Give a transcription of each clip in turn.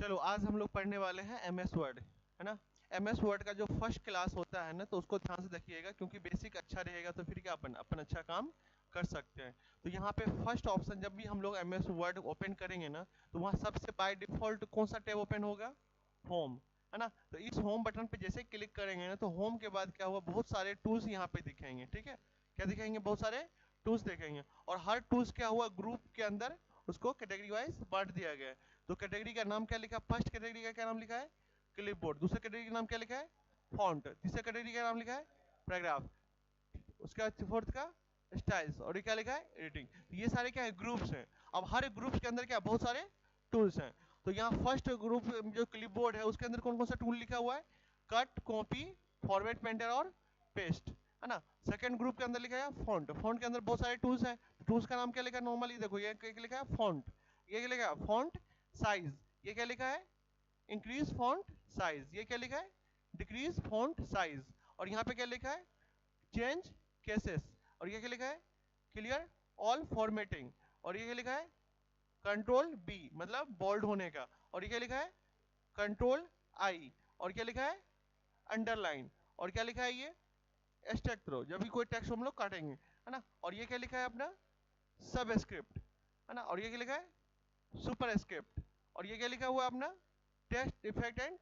चलो आज हम लोग पढ़ने वाले हैं एमएस वर्ड, है ना। एमएस वर्ड का जो फर्स्ट क्लास होता है ना, तो उसको ध्यान से देखिएगा क्योंकि बेसिक अच्छा रहेगा तो फिर क्या अपन अपन अच्छा काम कर सकते हैं। तो यहाँ पे फर्स्ट ऑप्शन जब भी हम लोग एमएस वर्ड ओपन करेंगे ना, तो वहाँ सबसे बाय डिफॉल्ट कौन सा टैब ओपन होगा? होम, है ना। तो इस होम बटन पे जैसे क्लिक करेंगे ना, तो होम के बाद क्या हुआ, बहुत सारे टूल्स यहाँ पे दिखेंगे, ठीक है। क्या दिखेंगे? बहुत सारे टूल्स दिखेंगे, और हर टूल्स क्या हुआ, ग्रुप के अंदर उसको कैटेगरी वाइज बांट दिया गया है। तो कैटेगरी का नाम क्या लिखा? फर्स्ट कैटेगरी का क्या नाम लिखा है? क्लिपबोर्ड। दूसरे कैटेगरी का नाम क्या लिखा है? फॉन्ट। तीसरे कैटेगरी का नाम लिखा है पैराग्राफ। उसके बाद फोर्थ का स्टाइल्स, और ये क्या लिखा है? एडिटिंग। तो ये सारे क्या है? ग्रुप्स हैं। अब हर ग्रुप के अंदर क्या बहुत सारे टूल्स हैं। तो यहाँ फर्स्ट ग्रुप जो क्लिपबोर्ड है उसके अंदर कौन कौन सा टूल लिखा हुआ है? कट, कॉपी, फॉरवर्ड पेंटर और पेस्ट, है ना। सेकंड ग्रुप के अंदर लिखा है फॉन्ट। फॉन्ट के अंदर बहुत सारे टूल्स हैं। टूल्स का नाम क्या लिखा है? नॉर्मली देखो ये क्या लिखा है? फॉन्ट। ये क्या लिखा है? Font size. ये क्या लिखा है? Increase font size. ये क्या लिखा है? Decrease font size. और यहाँ पे क्या लिखा है? Change cases. और ये क्या लिखा है? Clear all formatting. और ये क्या लिखा है? कंट्रोल बी मतलब बोल्ड होने का। और ये क्या लिखा है? Control I. और क्या लिखा है? अंडरलाइन। और क्या लिखा है? ये एस्टेक थ्रो, जब भी कोई टेक्स्ट हम लोग काटेंगे, है ना। और ये क्या लिखा है अपना? सब स्क्रिप्ट, है ना। और ये क्या लिखा है? Super script. और ये क्या लिखा हुआ है अपना? टेक्स्ट इफेक्ट एंड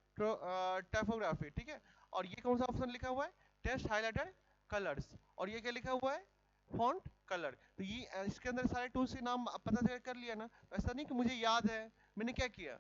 टाइपोग्राफी, ठीक है। और ये कौन सा ऑप्शन लिखा हुआ है? Text highlighter colours. और ये क्या लिखा हुआ है? Font colour. तो ये इसके अंदर सारे टूल्स के नाम पता कर लिया ना। तो ऐसा नहीं कि मुझे याद है, मैंने क्या किया,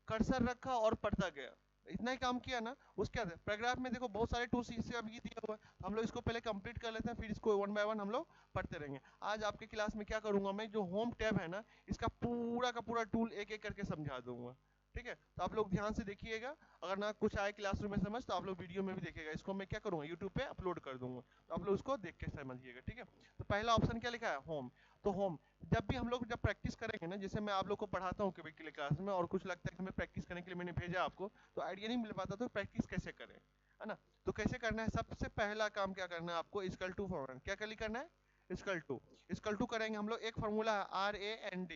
कर्सर रखा और पढ़ता गया, इतना ही काम किया ना। उसके बाद पैराग्राफ में देखो बहुत सारे टूल्स इससे अभी दिया हुआ है, हम लोग इसको पहले कंप्लीट कर लेते हैं, फिर इसको वन बाय वन हम लोग पढ़ते रहेंगे। आज आपके क्लास में क्या करूंगा मैं, जो होम टैब है ना, इसका पूरा का पूरा टूल एक एक करके समझा दूंगा, ठीक है। तो आप लोग ध्यान से देखिएगा। अगर ना कुछ आए क्लासरूम में समझ, तो आप लोग वीडियो में भी देखिएगा। इसको मैं क्या करूंगा, यूट्यूब पे अपलोड कर दूंगा, तो आप लोग उसको देख के समझिएगा, ठीक है। तो पहला ऑप्शन क्या लिखा है? होम। तो होम जब भी हम लोग जब प्रैक्टिस करेंगे ना, जैसे मैं आप लोग को पढ़ाता हूँ कभी के क्लास में, और कुछ लगता है कि हमें प्रैक्टिस करने के लिए मैंने भेजा आपको, तो आइडिया नहीं मिल पाता तो प्रैक्टिस कैसे करें, है ना। तो कैसे करना है, सबसे पहला काम क्या करना है आपको, इक्वल टू फॉर्मूला क्या कर करना है? इक्वल टू करेंगे हम लोग, एक फार्मूला है RAND।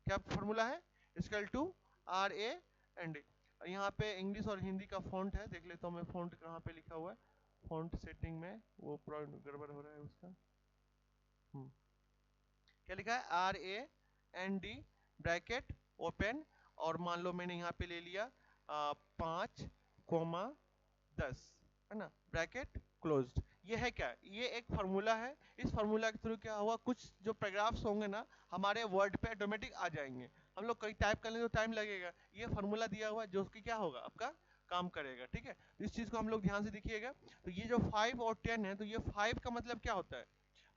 क्या फार्मूला है? Equal to RAND। यहाँ पे इंग्लिश और हिंदी का फॉन्ट है, देख लेता हूँ मैं फॉन्ट कहाँ पे लिखा हुआ है। फॉन्ट सेटिंग में वो पूरा गड़बड़ हो रहा है उसका। क्या लिखा है? RAND ब्रैकेट ओपन, और मान लो मैंने यहाँ पे ले लिया 5,10, है ना, ब्रैकेट क्लोज्ड। ये है क्या? ये एक फार्मूला है। इस फार्मूला के थ्रू क्या हुआ, कुछ जो पैराग्राफ्स होंगे ना हमारे वर्ड पे ऑटोमेटिक आ जाएंगे। हम लोग कहीं टाइप करने तो टाइम लगेगा, ये फार्मूला दिया हुआ है जो कि क्या होगा, आपका काम करेगा, ठीक है। इस चीज को हम लोग ध्यान से देखिएगा। तो ये जो 5 और 10 है, तो ये 5 का मतलब क्या होता है,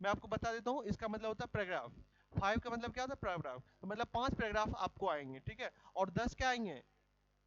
मैं आपको बता देता हूँ। इसका मतलब होता है पैराग्राफ। 5 का मतलब क्या होता है? पैराग्राफ। तो मतलब 5 पैराग्राफ आपको आएंगे, ठीक है। और 10 क्या आएंगे?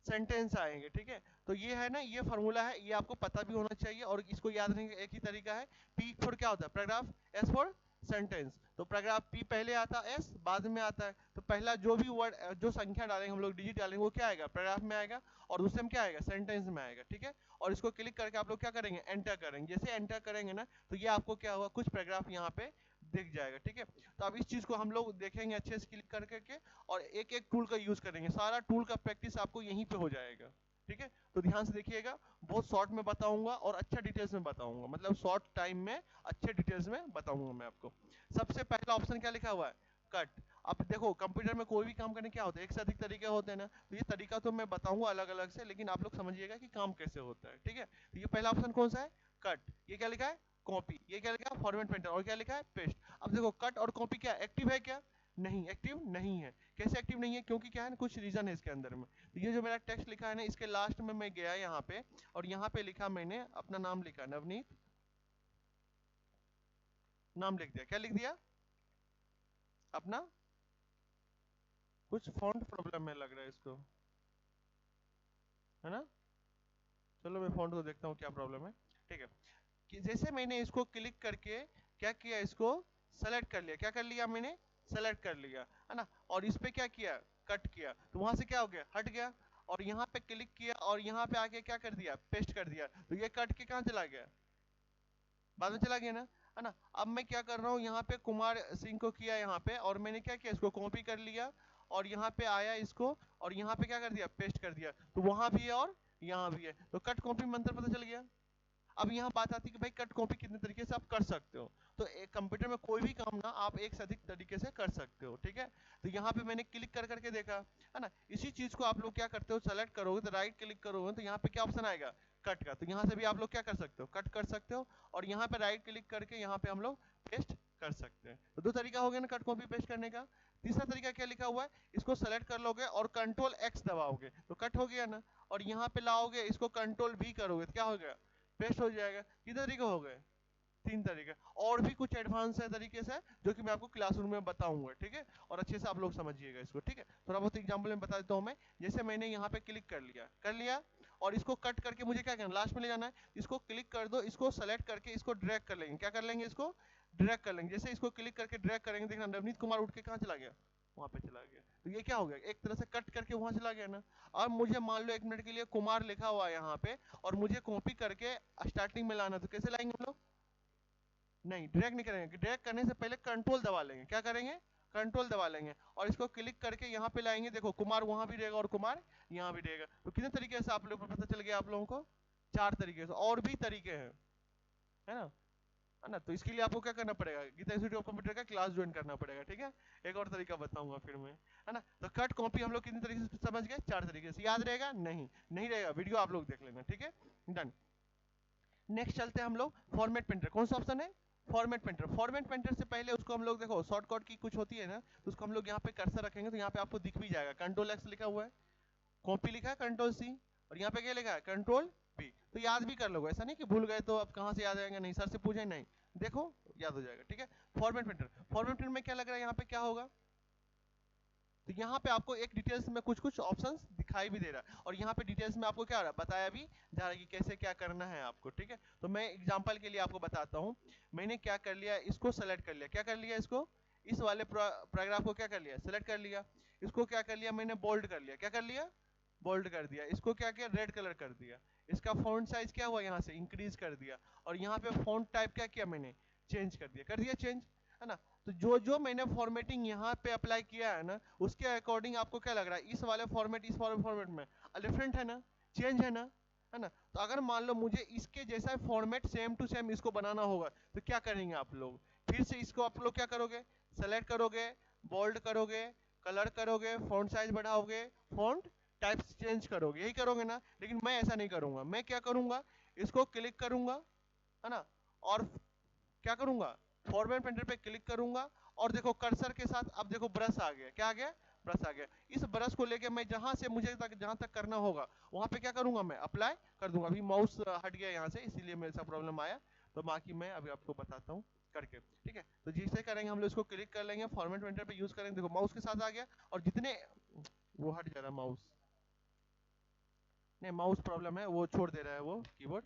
सेंटेंस आएंगे, ठीक है। तो ये है ना, ये फॉर्मूला है, ये आपको पता भी होना चाहिए, और इसको याद रखने का एक ही तरीका है। पी फॉर क्या होता है? पैराग्राफ। S for sentence. तो पैराग्राफ पी पहले आता है, एस बाद में आता है। तो पहला जो भी वर्ड, जो संख्या डालेंगे हम लोग, डिजिट डालेंगे, वो क्या आएगा? पैराग्राफ में आएगा। और दूसरे में क्या आएगा? सेंटेंस में आएगा, ठीक है। और इसको क्लिक करके आप लोग क्या करेंगे? एंटर करेंगे। जैसे एंटर करेंगे ना, तो ये आपको क्या होगा, कुछ पैराग्राफ यहाँ पे दिख जाएगा, ठीक है। तो अब इस चीज को हम लोग देखेंगे अच्छे से क्लिक करके, और एक एक टूल का यूज करेंगे। सारा टूल का प्रैक्टिस आपको यहीं पे हो जाएगा, ठीक है। तो ध्यान से देखिएगा, बहुत शॉर्ट में बताऊंगा और अच्छा डिटेल्स में बताऊंगा, मतलब शॉर्ट टाइम में अच्छे डिटेल्स में बताऊंगा मैं आपको। सबसे पहला ऑप्शन क्या लिखा हुआ है? कट। अब देखो कंप्यूटर में कोई भी काम करने क्या होता है, एक से अधिक तरीके होते हैं ना, तो ये तरीका तो मैं बताऊंगा अलग अलग से, लेकिन आप लोग समझिएगा कि काम कैसे होता है, ठीक है। तो ये पहला ऑप्शन कौन सा है? कट। ये क्या लिखा है? कॉपी। ये क्या लिखा है? Format painter. और क्या लिखा है? पेस्ट। अब देखो कट और कॉपी क्या एक्टिव है? क्या नहीं, एक्टिव नहीं है। कैसे एक्टिव नहीं है? क्योंकि क्या है ना, कुछ रीजन है इसके अंदर में। तो ये जो मेरा टेक्स्ट लिखा है ना, इसके लास्ट में मैं गया यहाँ पे, और यहाँ पे लिखा मैंने अपना नाम, लिखा नवनीत, नाम लिख दिया। क्या लिख दिया? अपना। कुछ फॉन्ट प्रॉब्लम है लग रहा है इसको, है ना। चलो मैं फॉन्ट को देखता हूँ क्या प्रॉब्लम है, ठीक है। कि जैसे मैंने इसको क्लिक करके क्या किया, इसको सेलेक्ट कर लिया। क्या कर लिया मैंने? सेलेक्ट कर लिया, है ना। और इस पे क्या किया? कट किया। तो वहां से क्या हो गया? हट गया। और यहाँ पे क्लिक किया, और यहाँ पे आके क्या कर दिया? पेस्ट कर दिया। तो ये कट के कहाँ चला गया? बाद में चला गया ना, है ना। अब मैं क्या कर रहा हूँ, यहाँ पे कुमार सिंह को किया यहाँ पे, और मैंने क्या किया, इसको कॉपी कर लिया, और यहाँ पे आया इसको और यहाँ पे क्या कर दिया, पेस्ट कर दिया, तो वहां भी है और यहाँ भी है, तो कट कॉपी मंत्र पता चल गया। अब यहाँ बात आती है कि भाई कट कॉपी कितने तरीके से आप कर सकते हो। तो एक कंप्यूटर में कोई भी काम ना आप एक से अधिक तरीके से कर सकते हो, ठीक है। तो यहाँ पे मैंने क्लिक कर करके देखा है ना, इसी चीज को आप लोग क्या करते हो, सेलेक्ट करोगे तो राइट क्लिक करोगे तो यहाँ पे क्या ऑप्शन आएगा, कट का, तो यहाँ से भी आप लोग क्या कर सकते हो, कट कर सकते हो, और यहाँ पे राइट क्लिक करके यहाँ पे हम लोग पेस्ट कर सकते हैं। तो दो तरीका हो गया ना कट कॉपी पेस्ट करने का। तीसरा तरीका क्या लिखा हुआ है, इसको सेलेक्ट कर लोगे और कंट्रोल एक्स दबाओगे तो कट हो गया ना, और यहाँ पे लाओगे इसको कंट्रोल भी करोगे तो क्या हो गया, पेस्ट हो जाएगा। कितने तरीके हो गए, तीन तरीके। और भी कुछ एडवांस है तरीके से जो कि मैं आपको क्लासरूम में बताऊंगा, ठीक है, और अच्छे से आप लोग समझिएगा इसको, ठीक है। थोड़ा बहुत एग्जांपल में बता देता हूं मैं। जैसे मैंने यहाँ पे क्लिक कर लिया और इसको कट करके मुझे क्या करना, लास्ट में ले जाना है, इसको क्लिक कर दो, इसको सेलेक्ट करके इसको ड्रैग कर लेंगे, क्या कर लेंगे, इसको ड्रैग कर लेंगे। जैसे इसको क्लिक करके ड्रैग करेंगे, देखना नवनीत कुमार उठ के कहाँ चला गया, वहां पे चला गया। तो ये क्या हो गया, एक तरह से कट करके वहां चला गया ना। अब मुझे मान लो 1 मिनट के लिए कुमार लिखा हुआ है यहाँ पे, और मुझे कॉपी करके स्टार्टिंग में लाना, तो कैसे लाएंगे हम लोग, नहीं ड्रैग नहीं करेंगे, ड्रैग करने से पहले कंट्रोल दबा लेंगे, क्या करेंगे, कंट्रोल दबा लेंगे, और इसको क्लिक करके यहाँ पे लाएंगे, देखो कुमार वहां भी रहेगा और कुमार यहाँ भी रहेगा। तो कितने तरीके से आप लोग को पता चल गया, आप लोगों को 4 तरीके से, और भी तरीके हैं, है ना। तो इसके लिए आपको क्या करना पड़ेगा, गीता इंस्टीट्यूट ऑफ कंप्यूटर का क्लास ज्वाइन करना पड़ेगा, ठीक है। एक और तरीका बताऊंगा फिर मैं, है ना। तो कट कॉपी हम लोग कितने तरीके से समझ गए, 4 तरीके से। याद रहेगा, नहीं रहेगा, वीडियो आप लोग देख लेना, ठीक है, डन। नेक्स्ट चलते हैं हम लोग फॉर्मेट प्रिंटर, कौन सा ऑप्शन है, फॉर्मेट प्रिंटर। फॉर्मेट प्रिंटर से पहले उसको हम लोग देखो शॉर्टकट की कुछ होती है ना, तो उसको हम लोग यहाँ पे कर्सर रखेंगे तो यहाँ पे आपको दिख भी जाएगा, कंट्रोल एक्स लिखा हुआ है, कॉपी लिखा है कंट्रोल सी, और यहाँ पे क्या लिखा है, कंट्रोल बी। तो याद भी कर लोगे, ऐसा नहीं कि भूल गए तो अब कहाँ से याद आएगा, नहीं सर से पूछे, नहीं देखो याद हो जाएगा, ठीक है। फॉर्मेट प्रिंटर, फॉर्मेट प्रिंटर में क्या लग रहा है, यहाँ पे क्या होगा, तो यहाँ पे आपको एक डिटेल्स में कुछ कुछ ऑप्शंस दिखाई भी दे रहा है, और यहाँ पे डिटेल्स में आपको क्या बताया भी जा रहा है कि कैसे क्या करना है आपको, ठीक है। तो मैं एग्जांपल के लिए आपको बताता हूँ। मैंने क्या कर लिया, इसको सेलेक्ट कर लिया, क्या कर लिया, इसको इस वाले पैराग्राफ को क्या कर लिया, सेलेक्ट कर लिया, इसको क्या कर लिया मैंने, बोल्ड कर लिया, क्या कर लिया, बोल्ड कर दिया, इसको क्या किया, रेड कलर कर दिया, इसका फॉन्ट साइज क्या हुआ, यहाँ से इंक्रीज कर दिया, और यहाँ पे फॉन्ट टाइप क्या किया मैंने, चेंज कर दिया चेंज, है ना। तो जो जो मैंने फॉर्मेटिंग यहाँ पे अप्लाई किया है ना, उसके अकॉर्डिंग आपको क्या लग रहा है, इस वाले फॉर्मेट इस वाले फॉर्मेट में डिफरेंट है ना, चेंज है ना। तो अगर मान लो मुझे इसके जैसा फॉर्मेट सेम टू सेम इसको बनाना होगा, तो क्या करेंगे आप लोग, फिर से इसको आप लोग क्या करोगे, सेलेक्ट करोगे, बोल्ड करोगे, कलर करोगे, फॉन्ट साइज बढ़ाओगे, फॉन्ट टाइप चेंज करोगे, यही करोगे ना। लेकिन मैं ऐसा नहीं करूंगा, मैं क्या करूंगा, इसको क्लिक करूंगा, है ना, और क्या करूंगा, फॉर्मेट प्रिंटर पे क्लिक करूंगा, और देखो कर्सर के साथ अब देखो ब्रश आ गया, क्या आ गया, ब्रश आ गया। इस ब्रश को लेके मैं जहां से मुझे जहां तक करना होगा वहां पे क्या करूंगा, मैं अप्लाई कर दूंगा। अभी माउस हट गया यहाँ से, इसीलिए मेरे साथ प्रॉब्लम आया, तो बाकी मैं अभी आपको बताता हूँ करके, ठीक है। तो जिसे करेंगे हम लोग इसको क्लिक कर लेंगे, फॉर्मेट प्रिंटर पे यूज करेंगे, देखो माउस के साथ आ गया, और जितने वो हट जा रहा माउस, नहीं माउस प्रॉब्लम है, वो छोड़ दे रहा है वो कीबोर्ड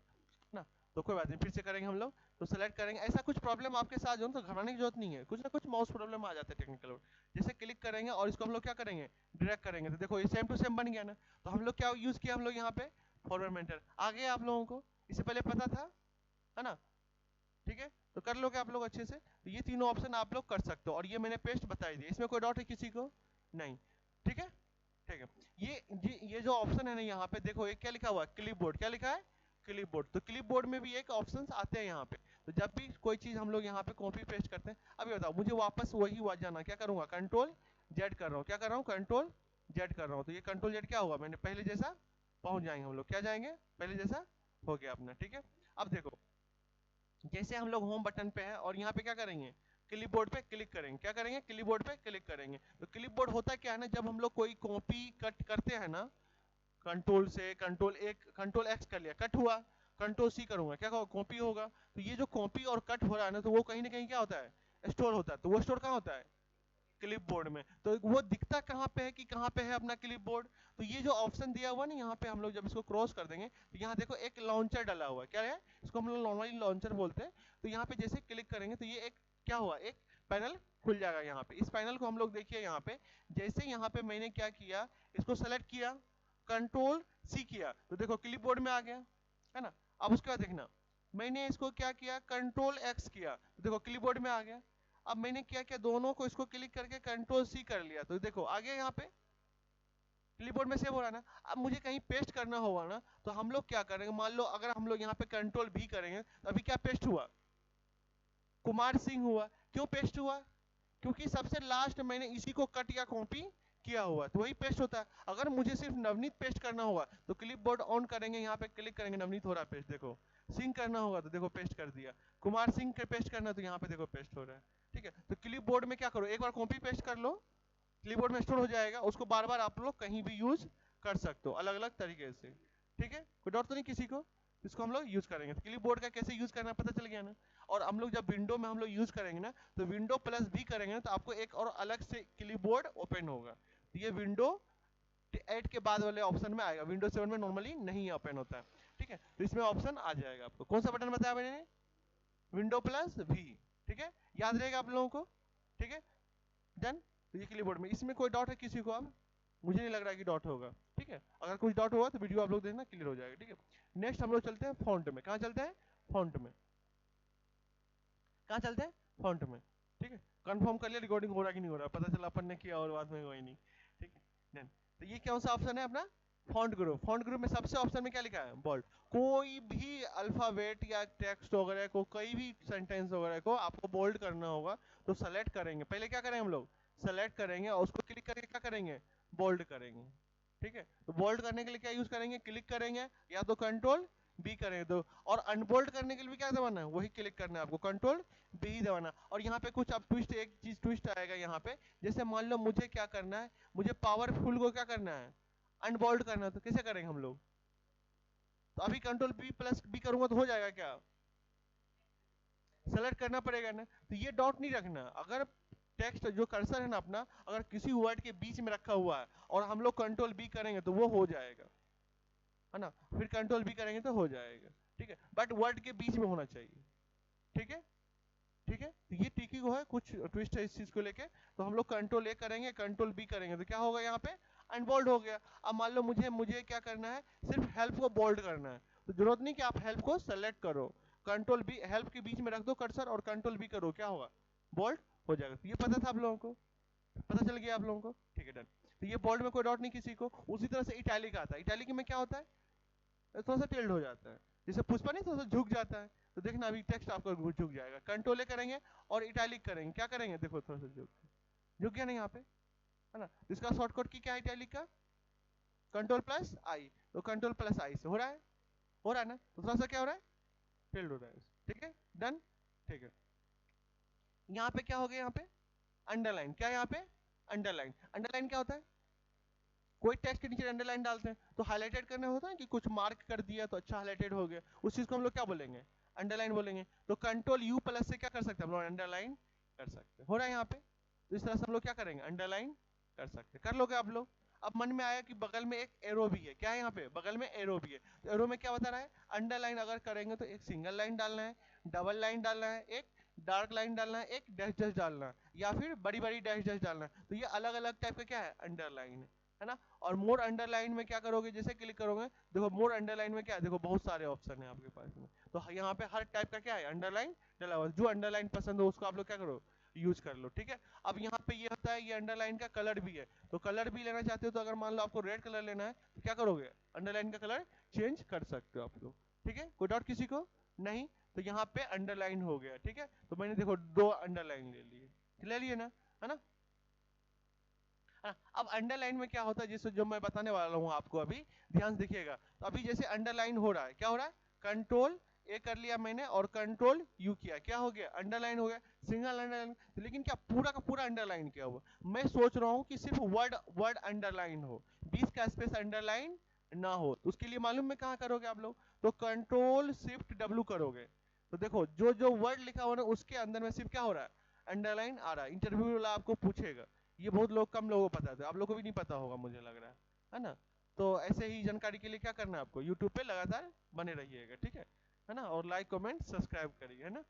ना, तो कोई बात नहीं, फिर से करेंगे हम लोग। तो सेलेक्ट करेंगे, ऐसा कुछ प्रॉब्लम आपके साथ हो तो घबराने की जरूरत नहीं है, कुछ ना कुछ माउस प्रॉब्लम आ जाता है टेक्निकल। जैसे क्लिक करेंगे और इसको हम लोग क्या करेंगे, ड्रैग करेंगे, तो देखो ये सेम टू सेम बन गया ना। तो हम लोग क्या यूज किया, हम लोग यहाँ पे फॉरवर्ड मेंटर आ गया, आप लोगों को इससे पहले पता था, है ना, ठीक है। तो कर लोगे आप लोग अच्छे से। तो ये तीनों ऑप्शन आप लोग कर सकते हो, और ये मैंने पेस्ट बताई दी, इसमें कोई डाउट है किसी को, नहीं, ठीक है, ठीक है। ये जो ऑप्शन है ना यहाँ पे देखो, ये क्या लिखा हुआ है, क्लिपबोर्ड, क्या लिखा है, क्लिपबोर्ड। तो क्लिपबोर्ड में भी एक ऑप्शंस आते हैं यहाँ पे। तो जब भी कोई चीज हम लोग यहाँ पे कॉपी पेस्ट करते हैं, अभी बताओ मुझे वापस वही हुआ जाना, क्या करूंगा, कंट्रोल जेड कर रहा हूँ, क्या कर रहा हूँ, कंट्रोल जेड कर रहा हूँ। तो ये कंट्रोल जेड क्या होगा, मैंने पहले जैसा पहुंच जाएंगे हम लोग, क्या जाएंगे, पहले जैसा हो गया अपना, ठीक है। अब देखो जैसे हम लोग होम बटन पे है और यहाँ पे क्या करेंगे, क्लिपबोर्ड पे क्लिक करेंगे, क्या करेंगे, क्लिपबोर्ड पे क्लिक करेंगे। तो क्लिपबोर्ड होता क्या है ना, जब हम लोग कोई कॉपी कट करते हैं ना, कंट्रोल से कंट्रोल एक कंट्रोल एक्स कर लिया, कट हुआ, कंट्रोल सी करूंगा, क्या कॉपी होगा। तो ये जो कॉपी और कट हो रहा है ना, तो वो कहीं ना कहीं क्या होता है, स्टोर होता है। तो वो स्टोर कहाँ होता है, क्लिपबोर्ड में। तो वो दिखता कहाँ पे है कि कहाँ पे है अपना क्लिपबोर्ड। तो ये जो ऑप्शन दिया हुआ ना यहाँ पे, हम लोग जब इसको क्रॉस कर देंगे तो यहाँ देखो एक लॉन्चर डला हुआ है, क्या है, इसको हम लोग नॉर्मली लॉन्चर बोलते हैं। तो यहाँ पे जैसे क्लिक करेंगे तो ये एक क्या हुआ, एक पैनल खुल जाएगा यहाँ पे। इस पैनल को हम लोग देखिए यहाँ पे, जैसे यहाँ पे मैंने क्या किया, इसको सेलेक्ट किया, कंट्रोल सी किया, तो देखो क्लिपबोर्ड में आ गया, है ना। अब उसके बाद देखना, मैंने इसको क्या किया, कंट्रोल एक्स किया, तो देखो क्लिपबोर्ड में आ गया। अब मैंने क्या किया, दोनों को इसको क्लिक करके कंट्रोल सी कर लिया, तो देखो आ गया यहाँ पे क्लिपबोर्ड में सेव हो रहा है ना। अब मुझे कहीं पेस्ट करना होगा ना, तो हम लोग क्या करेंगे, मान लो अगर हम लोग यहाँ पे कंट्रोल भी करेंगे तो अभी क्या पेस्ट हुआ, कुमार सिंह हुआ। क्यों पेस्ट हुआ, क्योंकि सबसे लास्ट मैंने इसी को कट या कॉपी किया हुआ, तो वही पेस्ट होता है। अगर मुझे सिर्फ नवनीत पेस्ट करना होगा तो क्लिपबोर्ड ऑन करेंगे, यहाँ पे क्लिक करेंगे, नवनीत हो रहा है पेस्ट, देखो। सिंह करना होगा तो देखो पेस्ट कर दिया, कुमार सिंह के पेस्ट करना तो यहाँ पे देखो पेस्ट हो रहा है। ठीक है, तो क्लिपबोर्ड में क्या करो, एक बार कॉपी पेस्ट कर लो, क्लिपबोर्ड में स्टोर हो जाएगा, उसको बार बार आप लोग कहीं भी यूज कर सकते हो अलग अलग तरीके से। ठीक है, कोई डाउट तो नहीं किसी को, इसको हम लोग यूज करेंगे। तो क्लिपबोर्ड का कैसे यूज करना पता चल गया ना। और हम लोग जब विंडो में हम लोग यूज करेंगे ना, तो विंडो प्लस भी करेंगे ना, तो आपको एक और अलग से क्लिपबोर्ड ओपन होगा। तो ये विंडो 8 के बाद वाले ऑप्शन में आएगा, विंडो 7 में नॉर्मली नहीं ओपन होता है। ठीक है, तो इसमें ऑप्शन आ जाएगा आपको। कौन सा बटन बताया मैंने, विंडो प्लस भी। ठीक है, याद रहेगा आप लोगों को। ठीक है, डन। तो ये क्लिपबोर्ड में, इसमें कोई डाउट है किसी को, अब मुझे नहीं लग रहा है कि डाउट होगा। ठीक है, अगर कुछ डाउट होगा तो वीडियो आप लोग देखना, क्लियर हो जाएगा। ठीक है, नेक्स्ट हम लोग चलते हैं फॉन्ट में। कहाँ चलते हैं, फॉन्ट में। कहाँ चलते हैं, फॉन्ट में। ठीक है, कंफर्म कर लिया रिकॉर्डिंग हो रहा कि नहीं हो रहा, पता चला अपन ने किया और बाद में हुआ ही नहीं। ठीक है, डन। तो ये कौन सा ऑप्शन है अपना, फॉन्ट ग्रुप। फॉन्ट ग्रुप में सबसे ऑप्शन में क्या लिखा है, बोल्ड। कोई भी अल्फाबेट या टेक्स्ट वगैरह को, कोई भी सेंटेंस वगैरह को आपको बोल्ड करना होगा तो सेलेक्ट करेंगे, पहले क्या करेंगे हम लोग, सेलेक्ट करेंगे और उसको क्लिक करके क्या करेंगे, बोल्ड करेंगे। ठीक है, तो बोल्ड करने के लिए क्या यूज करेंगे, क्लिक करेंगे या तो कंट्रोल बी करेंगे, तो और अनबोल्ड करने के लिए भी क्या दबाना है, वही क्लिक करना है आपको, कंट्रोल बी ही दबाना। और यहाँ पे कुछ अब ट्विस्ट, एक चीज ट्विस्ट आएगा यहाँ पे, जैसे मान लो मुझे क्या करना है, मुझे पावरफुल को क्या करना है, अनबोल्ड करना है, तो कैसे करेंगे हम लोग, तो अभी कंट्रोल बी प्लस बी करूंगा तो हो जाएगा क्या, सेलेक्ट करना पड़ेगा ना। तो ये डॉट नहीं रखना, अगर टेक्स्ट जो कर्सर है ना अपना, अगर किसी वर्ड के बीच में रखा हुआ है और हम लोग कंट्रोल बी करेंगे तो वो हो जाएगा, है ना, फिर कंट्रोल बी करेंगे तो हो जाएगा। ठीक है, बट वर्ड के बीच में होना चाहिए। ठीक है, ठीक है, तो ये टिकी को है, कुछ ट्विस्ट है इस चीज को लेके। तो हम लोग कंट्रोल ए करेंगे, कंट्रोल बी करेंगे तो क्या होगा, यहाँ पे अनबोल्ड हो गया। अब मान लो मुझे मुझे क्या करना है, सिर्फ हेल्प को बोल्ड करना है, तो जरूरत नहीं कि आप हेल्प को सेलेक्ट करो, कंट्रोल बी हेल्प के बीच में रख दो कर्सर और कंट्रोल बी करो, क्या होगा, बोल्ड हो जाएगा। तो ये पता था आप लोगों को, पता चल गया आप लोगों को। ठीक है, डन। तो ये बोल्ड में कोई डाउट नहीं किसी को। उसी तरह से इटैलिक आता है, इटैलिक में क्या होता है, थोड़ा सा टिल्ड हो जाता है, जैसे पुष्पा नहीं थोड़ा सा झुक जाता है, तो देखना अभी टेक्स्ट आपका झुक जाएगा। कंट्रोल ए करेंगे और इटैलिक करेंगे, क्या करेंगे, देखो थोड़ा सा झुक गया ना यहाँ पे, है ना। इसका शॉर्टकट की क्या है इटैलिक का, कंट्रोल प्लस आई, तो कंट्रोल प्लस आई से हो रहा है, हो रहा है ना, तो थोड़ा सा क्या हो रहा है, टिल्ड हो रहा है। ठीक है, डन। ठीक है, यहाँ पे क्या हो गया, यहाँ पे अंडरलाइन, क्या है यहाँ पे, अंडरलाइन। अंडरलाइन क्या होता है, कोई टेक्स्ट के नीचे अंडरलाइन डालते हैं तो हाईलाइटेड करने होता है कि कुछ मार्क कर दिया तो अच्छा हाईलाइटेड हो गया, उस चीज को हम लोग क्या बोलेंगे, अंडरलाइन बोलेंगे। तो कंट्रोल यू प्लस से क्या कर सकते हैं हम लोग, अंडरलाइन कर सकते हैं, हो रहा है यहाँ पे। तो इस तरह से हम लोग क्या करेंगे, अंडरलाइन कर सकते हैं, कर लोगे आप लोग। अब मन में आया कि बगल में एक एरो भी है, क्या है यहाँ पे, बगल में एरो भी है, तो एरो में क्या बता रहा है, अंडरलाइन अगर करेंगे तो एक सिंगल लाइन डालना है, डबल लाइन डालना है, एक डार्क लाइन डालना है, एक डैश डैश डालना है, या फिर बड़ी बड़ी डैश डैश डालना है। तो ये अलग अलग टाइप का क्या है, अंडरलाइन है ना। और मोर अंडरलाइन में क्या करोगे, जैसे क्लिक करोगे, देखो मोर अंडरलाइन में क्या है, देखो बहुत सारे ऑप्शन है आपके पास में, तो यहाँ पे हर टाइप का क्या है, अंडरलाइन डला हुआ, जो अंडरलाइन पसंद हो उसको आप लोग क्या करो, यूज कर लो। ठीक है, अब यहाँ पे ये होता है, ये अंडरलाइन का कलर भी है, तो कलर भी लेना चाहते हो तो अगर मान लो आपको रेड कलर लेना है तो क्या करोगे, अंडरलाइन का कलर चेंज कर सकते हो आप लोग। ठीक है, कोई डाउट किसी को नहीं, तो यहाँ पे अंडरलाइन हो गया। ठीक है, तो मैंने देखो 2 अंडरलाइन ले लिए, ले लिए ना, है ना। अब अंडरलाइन में क्या होता है, जिससे जो मैं बताने वाला हूँ आपको अभी, ध्यान से देखिएगा। तो अभी जैसे अंडरलाइन हो रहा है, क्या हो रहा है, कंट्रोल ए कर लिया मैंने और कंट्रोल यू किया, क्या हो गया, अंडरलाइन हो गया, सिंगल अंडरलाइन। लेकिन क्या पूरा का पूरा अंडरलाइन किया हुआ, मैं सोच रहा हूँ कि सिर्फ वर्ड वर्ड अंडरलाइन हो, बीच का स्पेस अंडरलाइन ना हो, तो उसके लिए मालूम में कहाँ करोगे आप लोग, तो कंट्रोल शिफ्ट डब्ल्यू करोगे, तो देखो जो जो वर्ड लिखा हुआ ना उसके अंदर में सिर्फ क्या हो रहा है, अंडरलाइन आ रहा है। इंटरव्यू वाला आपको पूछेगा, ये बहुत लोग कम लोगों को पता था, आप लोगों को भी नहीं पता होगा मुझे लग रहा है ना। तो ऐसे ही जानकारी के लिए क्या करना है आपको, यूट्यूब पे लगातार बने रहिएगा। ठीक है ना, और लाइक कमेंट सब्सक्राइब करिए, है ना।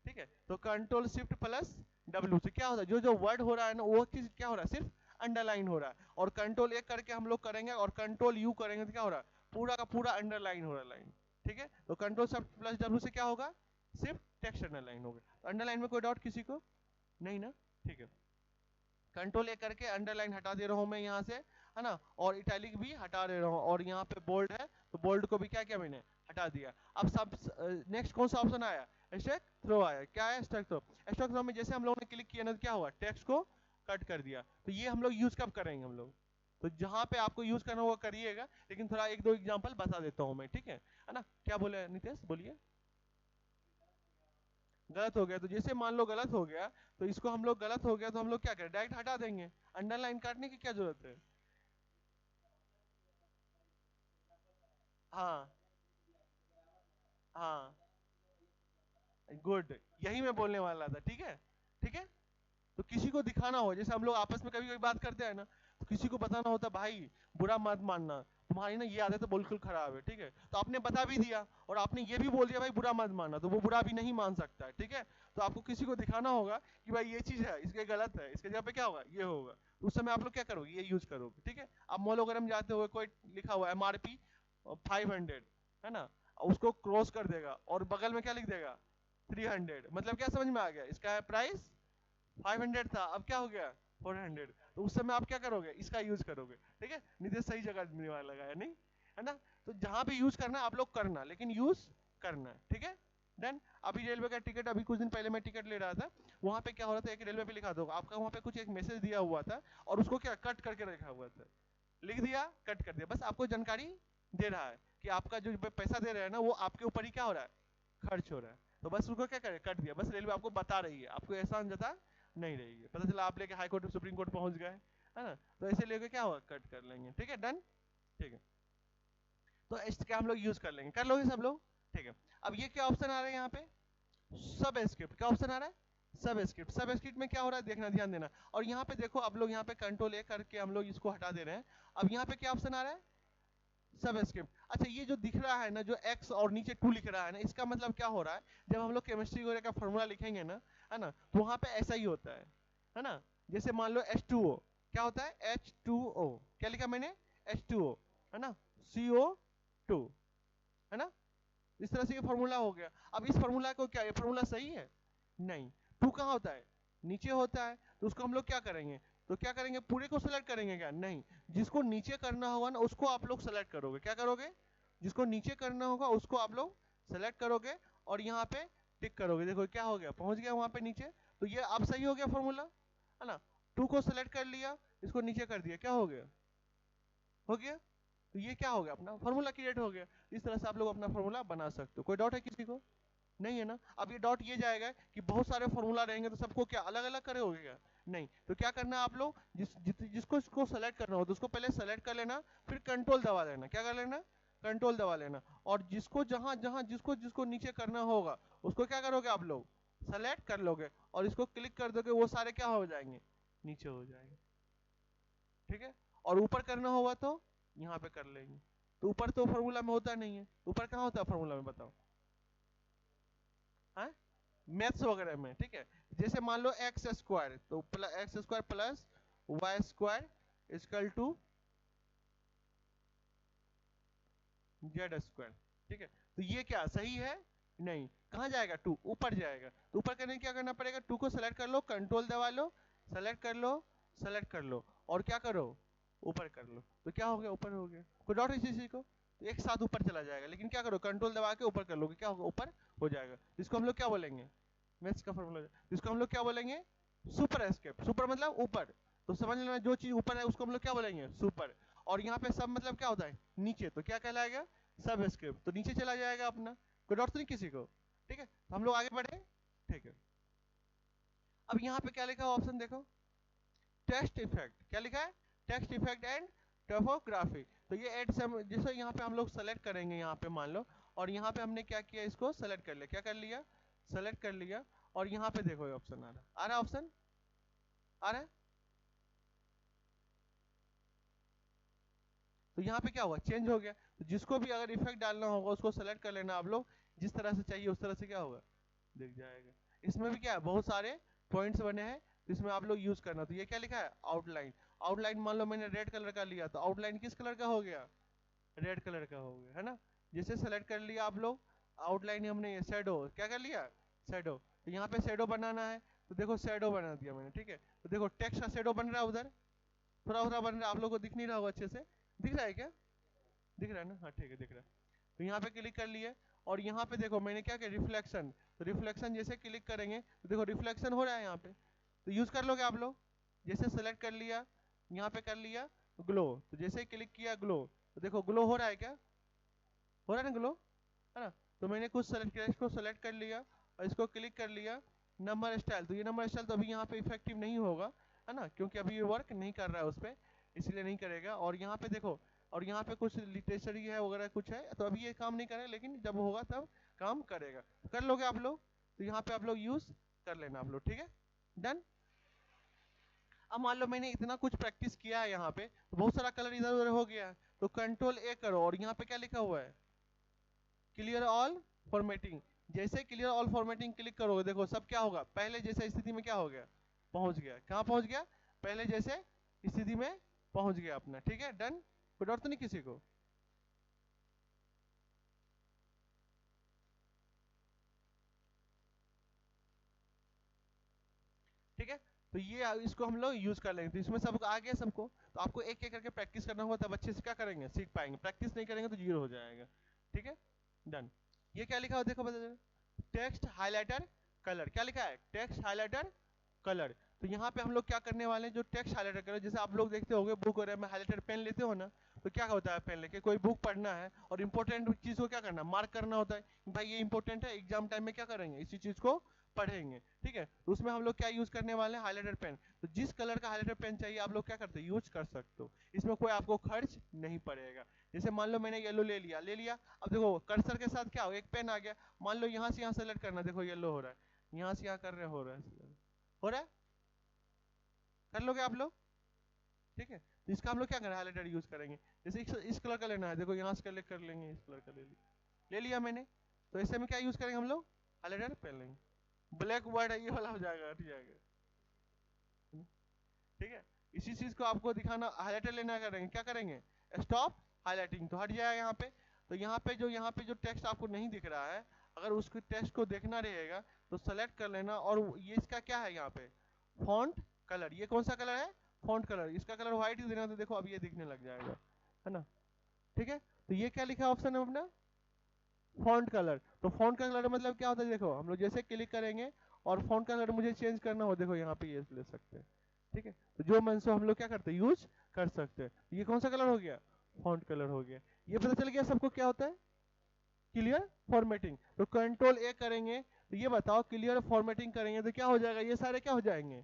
ठीक है, तो कंट्रोल शिफ्ट प्लस डब्ल्यू से क्या होता है, जो जो वर्ड हो रहा है ना वो चीज क्या हो रहा है, सिर्फ अंडरलाइन हो रहा है। और कंट्रोल एक करके हम लोग करेंगे और कंट्रोल यू करेंगे तो क्या हो रहा है, पूरा का पूरा अंडरलाइन हो रहा है लाइन। ठीक है, तो कंट्रोल शिफ्ट प्लस डब्ल्यू से क्या होगा, सिर्फ टेक्स्ट अंडरलाइन हो गया। अंडरलाइन में कोई डाउट किसी को नहीं ना, ठीक है। कंट्रोल ए करके अंडरलाइन हटा दे रहा हूं मैं यहाँ से, है ना, और इटैलिक भी हटा दे रहा हूँ, और यहाँ पे बोल्ड है तो बोल्ड को भी क्या किया मैंने, हटा दिया। अब सब नेक्स्ट कौन सा ऑप्शन आया, स्टैक थ्रो आया। क्या है स्टैक थ्रो? स्टैक थ्रो में जैसे हम लोगों ने क्लिक किया ना तो क्या हुआ, टेक्स्ट को कट कर दिया। तो ये हम लोग यूज कब करेंगे हम लोग, तो जहां पे आपको यूज करना होगा करिएगा, लेकिन थोड़ा एक दो एग्जांपल बता देता हूं मैं, ठीक है ना। क्या बोले नितेश, बोलिए। गलत हो गया तो जैसे मान लो गलत हो गया, तो इसको हम लोग गलत हो गया तो हम लोग क्या करें, डायरेक्ट हटा देंगे, अंडरलाइन काटने की क्या जरूरत है। हाँ हाँ, गुड, यही मैं बोलने वाला था, ठीक है। ठीक है, तो किसी को दिखाना हो, जैसे हम लोग आपस में कभी कभी बात करते हैं ना, तो किसी को बताना होता भाई बुरा मत मानना, तुम्हारी ना ये आदत तो बिल्कुल खराब है, ठीक है, तो आपने बता भी दिया और आपने ये भी बोल दिया भाई बुरा मत मानना, तो वो बुरा भी नहीं मान सकता है, ठीक है। तो आपको किसी को दिखाना होगा कि भाई ये चीज है, इसके गलत है, इसके जगह पे क्या होगा, ये होगा, तो उस समय आप लोग क्या करोगे, ये यूज करोगे, ठीक है। अब मॉल वगैरह में जाते हुए कोई लिखा हुआ MRP 500, है ना, उसको क्रॉस कर देगा और बगल में क्या लिख देगा 300, मतलब क्या समझ में आ गया, इसका है प्राइस 500 था, अब क्या हो गया 400, तो उस समय आप क्या करोगे, इसका यूज करोगे, ठीक है। नितेश सही जगह मेरा लगाया नहीं, है ना। तो जहां पे यूज करना आप लोग करना, लेकिन यूज करना, ठीक है। डन। अभी रेलवे का टिकट, अभी कुछ दिन पहले मैं टिकट ले रहा था, वहां पे क्या हो रहा था, एक रेलवे पे लिखा था आपका, वहां पे कुछ एक मैसेज दिया हुआ था और उसको क्या कट करके रखा हुआ था, लिख दिया कट कर दिया, बस आपको जानकारी दे रहा है कि आपका जो पैसा दे रहे हैं ना वो आपके ऊपर ही क्या हो रहा है, खर्च हो रहा है, तो बस उसको क्या करे, कट दिया, बस रेलवे आपको बता रही है, आपको एहसान जता नहीं रही है, पता चला आप लेके हाई कोर्ट सुप्रीम कोर्ट पहुंच गए, है ना, तो ऐसे लेके क्या होगा, कट कर लेंगे, ठीक है। डन, ठीक है। तो इसके हम लोग यूज कर लेंगे, कर लोगे सब लोग, ठीक है। अब ये क्या ऑप्शन आ रहा है यहाँ पे, सब स्क्रिप्ट, क्या ऑप्शन आ रहा है, सब स्क्रिप्ट। सब स्क्रिप्ट में क्या हो रहा है देखना, ध्यान देना, और यहाँ पे देखो अब लोग यहाँ पे कंट्रोल ए करके हम लोग इसको हटा दे रहे हैं। अब यहाँ पे क्या ऑप्शन आ रहा है, सब स्क्रिप्ट। अच्छा ये जो दिख रहा है ना, जो x और नीचे 2 लिख रहा है ना, इसका मतलब क्या हो रहा है, जब हम लोग केमिस्ट्री वगैरह का फॉर्मूला लिखेंगे ना, है ना, तो वहां पे ऐसा ही होता है ना। जैसे मान लो H2O, क्या होता है H2O, क्या लिखा मैंने H2O, है ना, CO2, है ना, इस तरह से ये फॉर्मूला हो गया। अब इस फॉर्मूला को क्या, ये फॉर्मूला सही है, नहीं, टू कहाँ होता है, नीचे होता है, तो उसको हम लोग क्या करेंगे, तो क्या करेंगे, पूरे को सेलेक्ट करेंगे क्या, नहीं, जिसको नीचे करना होगा ना उसको आप लोग सेलेक्ट करोगे, क्या करोगे, जिसको नीचे करना होगा उसको आप लोग सेलेक्ट करोगे और यहाँ पे टिक करोगे, देखो क्या हो गया, पहुंच गया वहां पे नीचे, तो ये अब सही हो गया फॉर्मूला, है ना। टू को सेलेक्ट कर लिया, इसको नीचे कर दिया, क्या हो गया, हो गया, तो ये क्या हो गया, अपना फॉर्मूला क्रिएट हो गया। इस तरह से आप लोग अपना फॉर्मूला बना सकते हो। कोई डाउट है किसी को, नहीं है ना। अब ये डॉट ये जाएगा कि बहुत सारे फॉर्मूला रहेंगे तो सबको क्या अलग अलग करोगे क्या, नहीं, तो क्या करना है आप लोग, जिसको इसको सेलेक्ट करना हो तो उसको पहले सेलेक्ट कर लेना, फिर कंट्रोल दबा लेना, क्या कर लेना, कंट्रोल दबा लेना, और जिसको जहां जहां जिसको जिसको नीचे करना होगा उसको क्या करोगे आप लोग, सेलेक्ट कर लोगे और इसको क्लिक कर दोगे, वो सारे क्या हो जाएंगे, नीचे हो जाएंगे, ठीक है। और ऊपर करना होगा तो यहाँ पे कर लेंगे, तो ऊपर तो फॉर्मूला में होता नहीं है, ऊपर कहाँ होता है फॉर्मूला में, बताओ, हाँ, मैथ्स वगैरह में, ठीक है। जैसे मान लो एक्स स्क्वायर, तो X square plus Y square is equal to Z square, ठीक है। तो ये क्या सही है, नहीं, कहाँ जाएगा, टू ऊपर जाएगा, तो ऊपर करने क्या करना पड़ेगा, टू को सेलेक्ट कर लो, कंट्रोल दबा लो, सेलेक्ट कर लो, सेलेक्ट कर लो, और क्या करो, ऊपर कर लो, तो क्या हो गया, ऊपर हो गया। कोई डाउट है किसी को, तो एक साथ ऊपर चला जाएगा, लेकिन क्या करो, कंट्रोल दबा के ऊपर कर लोगे, क्या होगा, ऊपर हो जाएगा। इसको हम लोग क्या बोलेंगे, मैथ्स का फॉर्मूला, इसको हम लोग क्या बोलेंगे, सुपर एस्केप। सुपर मतलब ऊपर, तो समझ लेना जो चीज ऊपर है उसको हम लोग क्या बोलेंगे, सुपर। और यहाँ पे सब मतलब क्या होता है, नीचे, तो क्या कहलाएगा, सब एस्केप, तो नीचे चला जाएगा अपना। कोई डाउट तो नहीं किसी को, ठीक है, तो हम लोग आगे बढ़े, ठीक है। अब यहाँ पे क्या लिखा है ऑप्शन देखो, टेक्स्ट इफेक्ट, क्या लिखा है, टेक्स्ट इफेक्ट एंड टोपोग्राफी। तो ये एड सम, जैसे यहाँ पे हम लोग सेलेक्ट करेंगे, यहाँ पे मान लो, और यहाँ पे हमने क्या किया, इसको सेलेक्ट कर लिया, क्या कर लिया, सेलेक्ट कर लिया, और यहाँ पे देखो ये ऑप्शन आ रहा है ऑप्शन आ रहा है, तो यहाँ पे क्या हुआ, चेंज हो गया। तो जिसको भी अगर इफेक्ट डालना होगा उसको सेलेक्ट कर लेना आप लोग, जिस तरह से चाहिए उस तरह से क्या होगा, दिख जाएगा। इसमें भी क्या है, बहुत सारे पॉइंट्स बने हैं, तो इसमें आप लोग यूज करना। तो ये क्या लिखा है, आउटलाइन। आउटलाइन मान लो मैंने रेड कलर का लिया, तो आउटलाइन किस कलर का हो गया, रेड कलर का हो गया, है ना। जैसे सेलेक्ट कर लिया आप लोग आउटलाइन, हमने ये शेडो क्या कर लिया, शेडो, तो यहाँ पे शेडो बनाना है, तो देखो शेडो बना दिया मैंने, ठीक है। तो देखो टेक्स्ट का शेडो बन रहा है उधर, थोड़ा थोड़ा बन रहा है, आप लोगों को दिख नहीं रहा होगा अच्छे से, दिख रहा है क्या? दिख रहा है ना, हाँ ठीक है दिख रहा है। तो यहाँ पे क्लिक कर लिए, और यहाँ पे देखो मैंने क्या किया, रिफ्लेक्शन। तो रिफ्लेक्शन जैसे क्लिक करेंगे तो देखो रिफ्लेक्शन हो रहा है यहाँ पे, तो यूज कर लोगे आप लोग। जैसे सेलेक्ट कर लिया, यहाँ पे कर लिया ग्लो, तो जैसे क्लिक किया ग्लो, तो देखो ग्लो हो रहा है क्या, हो रहा है ना ग्लो, है ना। तो मैंने कुछ सेलेक्ट किया, इसको सेलेक्ट कर लिया और इसको क्लिक कर लिया, नंबर स्टाइल। तो ये नंबर स्टाइल तो अभी यहाँ पे इफेक्टिव नहीं होगा, है ना, क्योंकि अभी ये वर्क नहीं कर रहा है उस पर, इसलिए नहीं करेगा। और यहाँ पे देखो, और यहाँ पे कुछ लिटरेचरी है वगैरह कुछ है, तो अभी ये काम नहीं करेगा, लेकिन जब होगा तब काम करेगा। कर लोगे आप लोग, तो यहाँ पे आप लोग यूज कर लेना आप लोग, ठीक है, डन। अब मान लो मैंने इतना कुछ प्रैक्टिस किया है यहाँ पे, तो बहुत सारा कलर इधर उधर हो गया है, तो कंट्रोल ए करो, और यहाँ पे क्या लिखा हुआ है, क्लियर ऑल फॉर्मेटिंग। जैसे क्लियर ऑल फॉर्मेटिंग क्लिक करोगे, देखो सब क्या होगा, पहले जैसे स्थिति में क्या हो गया, पहुंच गया। कहाँ पहुंच गया, पहले जैसे स्थिति में पहुंच गया अपना, ठीक है, डन। कोई डर तो नहीं किसी को? ठीक है, तो ये इसको हम लोग यूज कर लेंगे। तो इसमें सब आ गया सबको, तो आपको एक एक करके प्रैक्टिस करना होगा, तब अच्छे से क्या करेंगे, सीख पाएंगे। प्रैक्टिस नहीं करेंगे तो जीरो हो जाएगा, ठीक है, डन। ये क्या लिखा हुआ देखो, बता, टेक्स्ट हाइलाइटर कलर, क्या लिखा है, टेक्स्ट हाइलाइटर कलर। तो यहाँ पे हम लोग क्या करने वाले हैं, जो टेक्स्ट हाइलाइटर कलर, जैसे आप लोग देखते होंगे बुक वगैरह में हाइलाइटर पेन लेते हो ना, तो क्या होता है, पेन लेके कोई बुक पढ़ना है और इंपॉर्टेंट चीज को क्या करना, मार्क करना होता है, भाई ये इंपॉर्टेंट है, एग्जाम टाइम में क्या करेंगे, इसी चीज को पढ़ेंगे, ठीक है। तो उसमें हम लोग क्या यूज करने वाले हैं, हाइलाइटर पेन। तो जिस कलर का हाइलाइटर पेन चाहिए आप लोग क्या करते हैं, यूज कर सकते हो, इसमें कोई आपको खर्च नहीं पड़ेगा। जैसे मान लो मैंने येलो ले लिया, ले लिया, अब देखो कर्सर के साथ क्या हो, एक पेन आ गया, मान लो यहाँ से यहाँ सेलेक्ट करना, देखो येलो हो रहा है, यहाँ से यहाँ कर रहे हो रहा है, हो रहा है, कर लोगे आप लोग, ठीक है। तो इसका हम लोग क्या करें, हाइलाइटर यूज करेंगे। जैसे इस कलर का लेना है, देखो यहाँ से कलेक्ट कर लेंगे, इस कलर का ले लिया मैंने, तो ऐसे में क्या यूज करेंगे हम लोग, हाइलाइटर पेन लेंगे। ब्लैक वर्ड है ये वाला, हो जाएगा, हट जाएगा, ठीक है। इसी चीज को आपको दिखाना, हाइलाइटर लेना करेंगे, क्या करेंगे, स्टॉप हाइलाइटिंग, तो हट जाएगा यहाँ पे। तो यहाँ पे जो टेक्स्ट आपको नहीं दिख रहा है, अगर उसके टेक्स्ट को देखना रहेगा तो सेलेक्ट कर लेना, और ये इसका क्या है यहाँ पे, फॉन्ट कलर। ये कौन सा कलर है, फॉन्ट कलर, इसका कलर व्हाइट ही देना, तो देखो अब ये दिखने लग जाएगा, है ना, ठीक है। तो ये क्या लिखा है ऑप्शन है अपना, फॉन्ट कलर। तो फॉन्ट का कलर मतलब क्या होता है, देखो हम लोग जैसे क्लिक करेंगे और फॉन्ट का कलर मुझे चेंज करना हो, देखो यहाँ पे ये ले सकते हैं, ठीक है। तो जो मन से हम लोग क्या करते हैं, यूज कर सकते हैं। ये कौन सा कलर हो गया, फॉन्ट कलर हो गया। ये पता चल गया सबको क्या होता है, क्लियर फॉर्मेटिंग। तो कंट्रोल ए करेंगे, तो ये बताओ क्लियर फॉर्मेटिंग करेंगे तो क्या हो जाएगा, ये सारे क्या हो जाएंगे,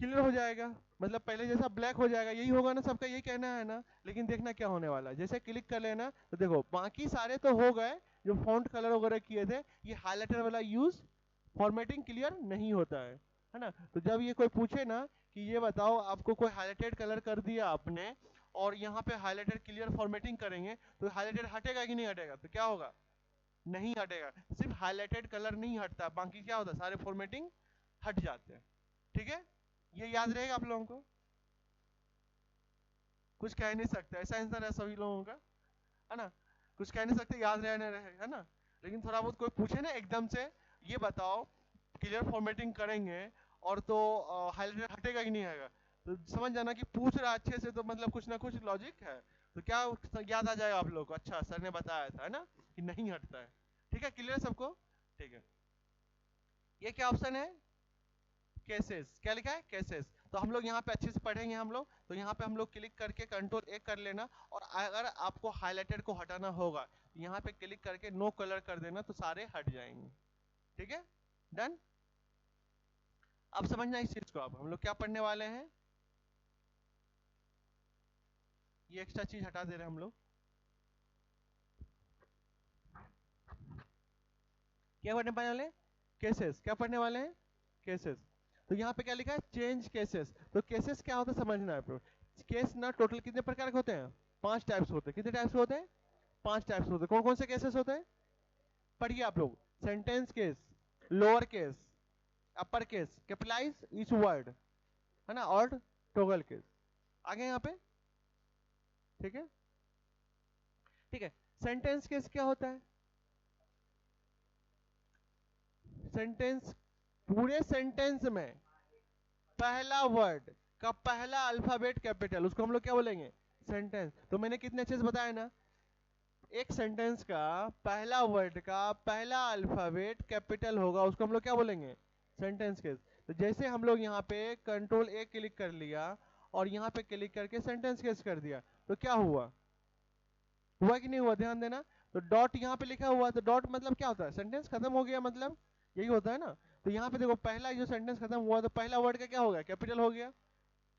क्लियर हो जाएगा, मतलब पहले जैसा ब्लैक हो जाएगा, यही होगा ना, सबका यही कहना है ना। लेकिन देखना क्या होने वाला है, जैसे क्लिक कर लेना तो देखो बाकी सारे तो हो गए, जो फॉन्ट कलर वगैरह किए थे, ये हाइलाइटर वाला यूज, फॉर्मेटिंग क्लियर नहीं होता है ना। तो जब ये कोई पूछे ना कि ये बताओ आपको कोई हाइलाइटेड कलर कर दिया आपने, और यहाँ पे हाइलाइटेड क्लियर फॉर्मेटिंग करेंगे, तो हाइलाइटेड हटेगा कि नहीं हटेगा, तो क्या होगा, नहीं हटेगा। सिर्फ हाइलाइटेड कलर नहीं हटता, बाकी क्या होता है, सारे फॉर्मेटिंग हट जाते हैं, ठीक है। ये याद रहेगा आप लोगों को, कुछ कह नहीं सकते, ऐसा आंसर है सभी लोगों का, है ना, कुछ कह नहीं सकते, याद रहने रहे, है ना। लेकिन थोड़ा बहुत कोई पूछे ना एकदम से, ये बताओ क्लियर फॉर्मेटिंग करेंगे और तो हाइलाइटर हटेगा कि नहीं आएगा, तो समझ जाना कि पूछ रहा अच्छे से, तो मतलब कुछ ना कुछ लॉजिक है। तो क्या याद आ जाएगा आप लोग को, अच्छा सर ने बताया था, है ना, कि नहीं हटता है, ठीक है, क्लियर सबको, ठीक है। ये क्या ऑप्शन है, केसेस, क्या लिखा है, केसेस। तो हम लोग यहाँ पे अच्छे से पढ़ेंगे हम लोग, तो यहाँ पे हम लोग क्लिक करके कंट्रोल ए कर लेना, और अगर आपको हाइलाइटेड को हटाना होगा तो यहाँ पे क्लिक करके नो कलर कर देना, तो सारे हट जाएंगे, ठीक है, डन। अब समझना इस चीज को, अब हम लोग क्या पढ़ने वाले हैं, ये एक्स्ट्रा चीज हटा दे रहे हैं हम लोग, क्या पढ़ने वाले हैं, केसेस, क्या पढ़ने वाले हैं, केसेस। तो यहाँ पे क्या लिखा है, चेंज केसेस। तो केसेस क्या होता है समझना है, केस ना टोटल कितने प्रकार के होते हैं, 5 टाइप्स होते हैं। कितने टाइप्स होते हैं, 5 टाइप्स होते हैं। कौन कौन से केसेस होते हैं, पढ़िए आप लोग, sentence case, lower case, upper case, capitalize each word, है ना, और टोगल केस, आगे यहाँ पे, ठीक है, ठीक है। सेंटेंस केस क्या होता है, सेंटेंस पूरे सेंटेंस में पहला वर्ड का पहला अल्फाबेट कैपिटल, उसको हम लोग क्या बोलेंगे? सेंटेंस। तो मैंने कितने अच्छे से बताया ना, एक सेंटेंस का पहला वर्ड का पहला अल्फाबेट कैपिटल होगा, उसको हम लोग क्या बोलेंगे? Sentence case. तो जैसे हम लोग यहाँ पे कंट्रोल ए क्लिक कर लिया और यहाँ पे क्लिक करके सेंटेंस केस कर दिया, तो क्या हुआ? हुआ कि नहीं हुआ? ध्यान देना। तो डॉट यहाँ पे लिखा हुआ, तो डॉट मतलब क्या होता है? सेंटेंस खत्म हो गया, मतलब यही होता है ना। तो यहाँ पे देखो पहला जो सेंटेंस खत्म हुआ तो पहला वर्ड का क्या हो गया? कैपिटल हो गया।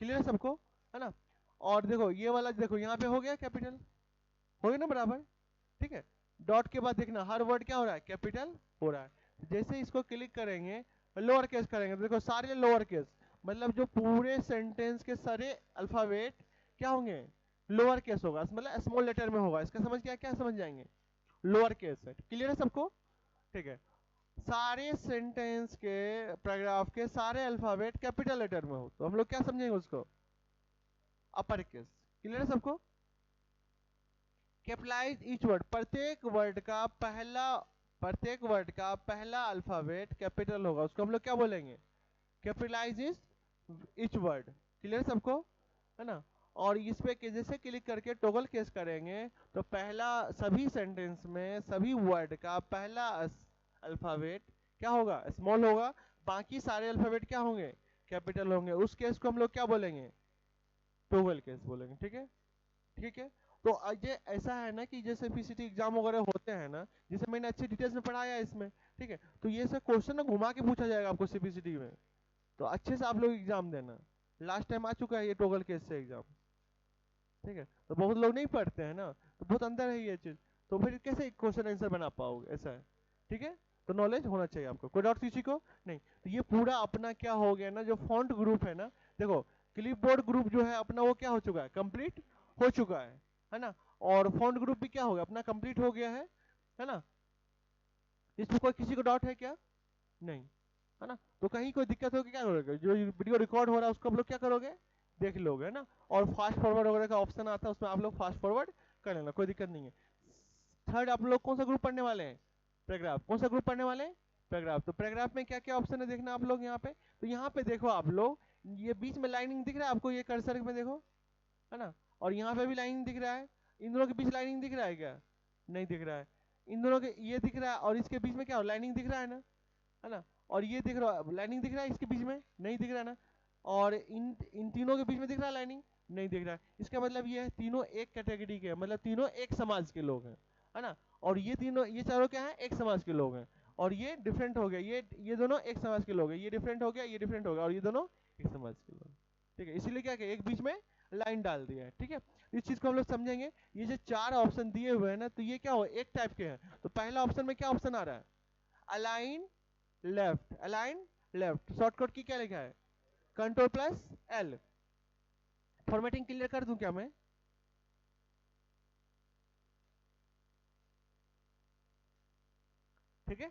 क्लियर है सबको? है ना। और देखो ये वाला देखो यहाँ पे हो गया कैपिटल, हो गया ना बराबर। ठीक है। डॉट के बाद देखना हर वर्ड क्या हो रहा है? कैपिटल हो रहा है। जैसे इसको क्लिक करेंगे लोअर केस करेंगे तो देखो सारे लोअर केस, मतलब जो पूरे सेंटेंस के सारे अल्फाबेट क्या होंगे? लोअर केस होगा, मतलब स्मॉल लेटर में होगा। इसका समझ क्या समझ जाएंगे? लोअर केस है। क्लियर है सबको? ठीक है। सारे सेंटेंस के पैराग्राफ के सारे अल्फाबेट कैपिटल लेटर में हो तो हम लोग क्या समझेंगे उसको? Upper case. क्लियर है सबको? कैपिटलाइज ईच वर्ड, प्रत्येक वर्ड का पहला अल्फाबेट कैपिटल होगा, उसको हम लोग क्या बोलेंगे? Capitalise each word. क्लियर सबको? है ना। और इस पे जैसे क्लिक करके टॉगल केस करेंगे तो पहला सभी सेंटेंस में सभी वर्ड का पहला अल्फाबेट क्या होगा? स्मॉल होगा। बाकी सारे अल्फाबेट क्या होंगे? कैपिटल होंगे। उस केस को हम लोग क्या बोलेंगे? टॉगल केस बोलेंगे। ठीक है। ठीक है। तो ये ऐसा है ना कि जैसे पीसीटी एग्जाम वगैरह होते हैं ना, जैसे मैंने अच्छे डिटेल्स में पढ़ाया है इसमें। ठीक है। तो ये सब क्वेश्चन ना घुमा के पूछा जाएगा आपको सीपीसीटी में, तो अच्छे से आप लोग एग्जाम देना। लास्ट टाइम आ चुका है ये टॉगल केस से एग्जाम। ठीक है। तो बहुत लोग नहीं पढ़ते हैं ना, तो बहुत अंदर है ये चीज, तो फिर कैसे क्वेश्चन आंसर बना पाओगे? ऐसा है। ठीक है। तो नॉलेज होना चाहिए आपको। कोई डाउट किसी को नहीं? तो ये पूरा अपना क्या हो गया ना, जो फॉन्ट ग्रुप है ना, देखो क्लिपबोर्ड ग्रुप जो है अपना वो क्या हो चुका है? कंप्लीट हो चुका है ना। और फॉन्ट ग्रुप भी क्या हो गया? अपना कंप्लीट हो गया है ना। इसमें कोई किसी को डाउट है क्या? नहीं, है ना। तो कहीं कोई दिक्कत होगी क्या करोगे? जो वीडियो रिकॉर्ड हो रहा है उसको आप लोग क्या करोगे? देख लोगे, है ना। और फास्ट फॉरवर्ड वगैरह का ऑप्शन आता है, उसमें आप लोग फास्ट फॉरवर्ड कर लेना, कोई दिक्कत नहीं है। थर्ड, आप लोग कौन सा ग्रुप पढ़ने वाले हैं? पैराग्राफ। कौन सा ग्रुप पढ़ने वाले हैं? पैराग्राफ। तो पैराग्राफ में क्या क्या ऑप्शन है देखना आप लोग यहाँ पे। तो यहाँ पे देखो आप लोग, ये बीच में लाइनिंग दिख रहा है आपको, ये कर्सर में देखो, है ना। और यहाँ पे भी लाइनिंग दिख रहा है। इन दोनों के बीच लाइनिंग दिख रहा है क्या? नहीं दिख रहा है। इन दोनों के ये दिख रहा है और इसके बीच में क्या हो? लाइनिंग दिख रहा है ना। और ये दिख रहा है, लाइनिंग दिख रहा है इसके बीच में? नहीं दिख रहा है ना। और इन इन तीनों के बीच में दिख रहा है लाइनिंग? नहीं दिख रहा है। इसका मतलब ये है तीनों एक कैटेगरी के हैं, मतलब तीनों एक समाज के लोग हैं, है ना। और ये तीनों, ये चारों क्या है? एक समाज के लोग हैं। और ये डिफरेंट हो गया, ये दोनों एक समाज के लोग हैं, ये डिफरेंट हो गया, ये डिफरेंट हो गया, और ये दोनों एक समाज के लोग। ठीक है। इसीलिए क्या किया? एक बीच में लाइन डाल दिया है। ठीक है। इस चीज को हम लोग समझेंगे। ये जो चार ऑप्शन दिए हुए हैं ना, तो ये क्या हो? एक टाइप के हैं। तो पहला ऑप्शन में क्या ऑप्शन आ रहा है? Align left. Align left. Shortcut की क्या लिखा है? Control plus L. Formatting clear कर दूं क्या मैं? ठीक है।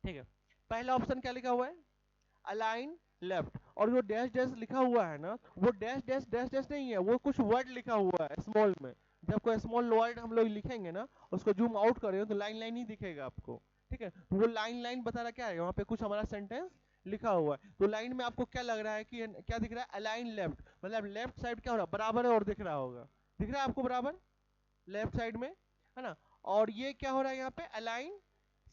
ठीक है। पहला ऑप्शन क्या लिखा हुआ है? Align left. और जो डैश डैश लिखा हुआ है ना, वो डैश डैश डैश डैश नहीं है, वो कुछ वर्ड लिखा हुआ है स्मॉल में। जब कोई स्मॉल वर्ड हम लोग लिखेंगे ना, उसको जूम आउट करेंगे तो लाइन लाइन ही दिखेगा आपको। ठीक है। तो वो लाइन लाइन बता रहा क्या है, वहाँ पे कुछ हमारा सेंटेंस लिखा हुआ है। तो लाइन में आपको क्या लग रहा है कि क्या दिख रहा है? अलाइन लेफ्ट, मतलब लेफ्ट साइड क्या हो रहा है? बराबर है, और दिख रहा होगा, दिख रहा है आपको बराबर लेफ्ट साइड में, है ना। और ये क्या हो रहा है यहाँ पे? Align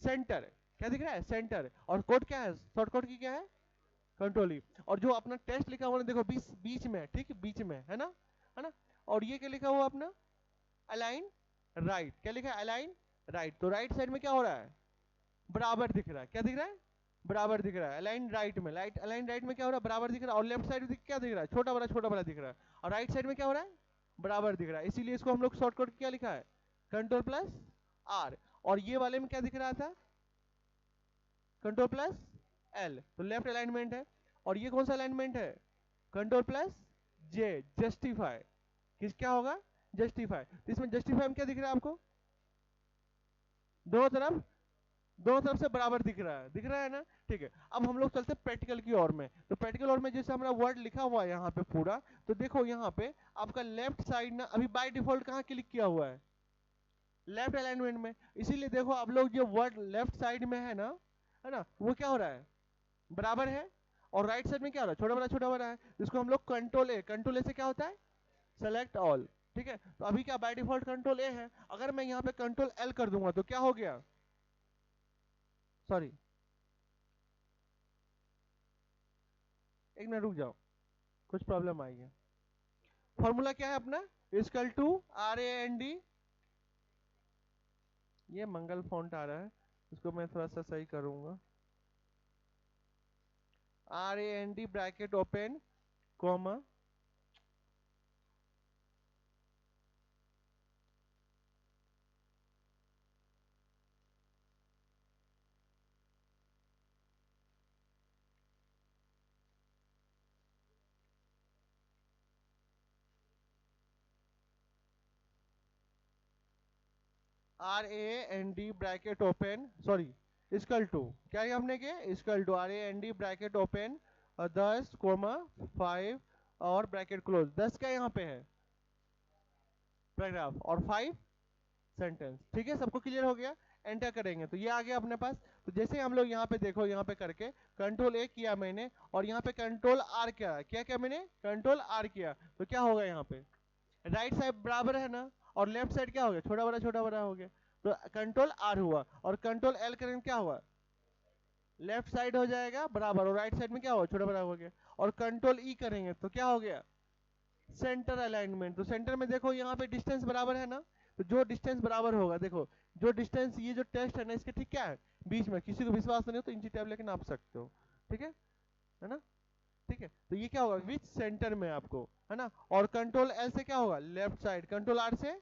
centre. क्या दिख रहा है? सेंटर। और कोड क्या है? शॉर्टकट की क्या है? कंट्रोल ई। और जो अपना टेस्ट लिखा हुआ है देखो बीच बीच में, ठीक है, बीच में, है ना। और ये क्या लिखा हुआ अपना? Align right. क्या लिखा है? Align right. तो राइट साइड में क्या हो रहा है? बराबर दिख रहा है। क्या दिख रहा है? बराबर दिख रहा है। अलाइन राइट में, अलाइन राइट में क्या हो रहा है? बराबर दिख रहा है। और लेफ्ट साइड क्या दिख रहा है? छोटा बड़ा दिख रहा है। और राइट साइड में क्या हो रहा है? बराबर दिख रहा है। इसीलिए इसको हम लोग शॉर्टकट क्या लिखा है? Control plus R. और ये वाले में क्या दिख रहा था? Control plus L. तो लेफ्ट अलाइनमेंट है। और ये कौन सा अलाइनमेंट है? Control plus J, justify. किस क्या होगा? जस्टिफाई। तो इसमें जस्टिफाई में क्या दिख रहा है आपको? दोनों तरफ, दोनों तरफ से बराबर दिख रहा है ना। ठीक है। अब हम लोग चलते हैं प्रैक्टिकल की ओर में। तो प्रैक्टिकल ओर में जैसे हमारा वर्ड लिखा हुआ है यहाँ पे पूरा, तो देखो यहाँ पे आपका लेफ्ट साइड ना अभी बाय डिफॉल्ट कहाँ क्लिक किया हुआ है? लेफ्ट अलाइनमेंट में। इसीलिए देखो आप लोग जो वर्ड लेफ्ट साइड में है ना, है ना, वो क्या हो रहा है, बराबर है। और राइट साइड में क्या हो रहा है, छोटा बड़ा है, इसको हम लोग कंट्रोल ए से क्या होता है, सेलेक्ट ऑल। ठीक है, तो अभी क्या बाय डिफॉल्ट कंट्रोल ए है, अगर मैं यहाँ पे कंट्रोल एल कर दूंगा तो क्या हो गया, सॉरी एक मिनट रुक जाओ, कुछ प्रॉब्लम आई है। फॉर्मूला क्या है अपना, इक्वल टू RAND, ये मंगल फॉन्ट आ रहा है, इसको मैं थोड़ा सा सही करूंगा, RAND bracket open comma RAND bracket open, sorry equal to, क्या है हमने किया, equal to RAND bracket open 10,5 और ब्रैकेट क्लोज, 10 क्या यहाँ पे है पैराग्राफ और 5 सेंटेंस। ठीक है, सबको क्लियर हो गया, एंटर करेंगे तो ये आ गया अपने पास। तो जैसे हम लोग यहाँ पे देखो, यहाँ पे करके कंट्रोल ए किया मैंने और यहाँ पे कंट्रोल आर किया, क्या क्या मैंने कंट्रोल आर किया, तो क्या होगा यहाँ पे राइट साइड बराबर है ना, और लेफ्ट साइड क्या हो गया, छोटा बड़ा हो गया, तो कंट्रोल आर हुआ, और कंट्रोल एल करेंगे क्या हुआ, लेफ्ट साइड हो जाएगा बराबर, और राइट साइड में क्या हुआ, छोटा बड़ा हो गया। और कंट्रोल ई करेंगे तो क्या हो गया, सेंटर अलाइनमेंट। तो सेंटर में देखो यहाँ पे डिस्टेंस बराबर है ना, तो जो डिस्टेंस बराबर होगा, देखो जो डिस्टेंस, ये जो टेस्ट है ना, इसके ठीक क्या है, बीच में, किसी को विश्वास नहीं हो तो इंची टेप लेके नाप सकते हो, ठीक है ना, ठीक है। तो ये क्या होगा, विच सेंटर में आपको, है ना। और कंट्रोल एल से क्या होगा, लेफ्ट साइड, कंट्रोल आर से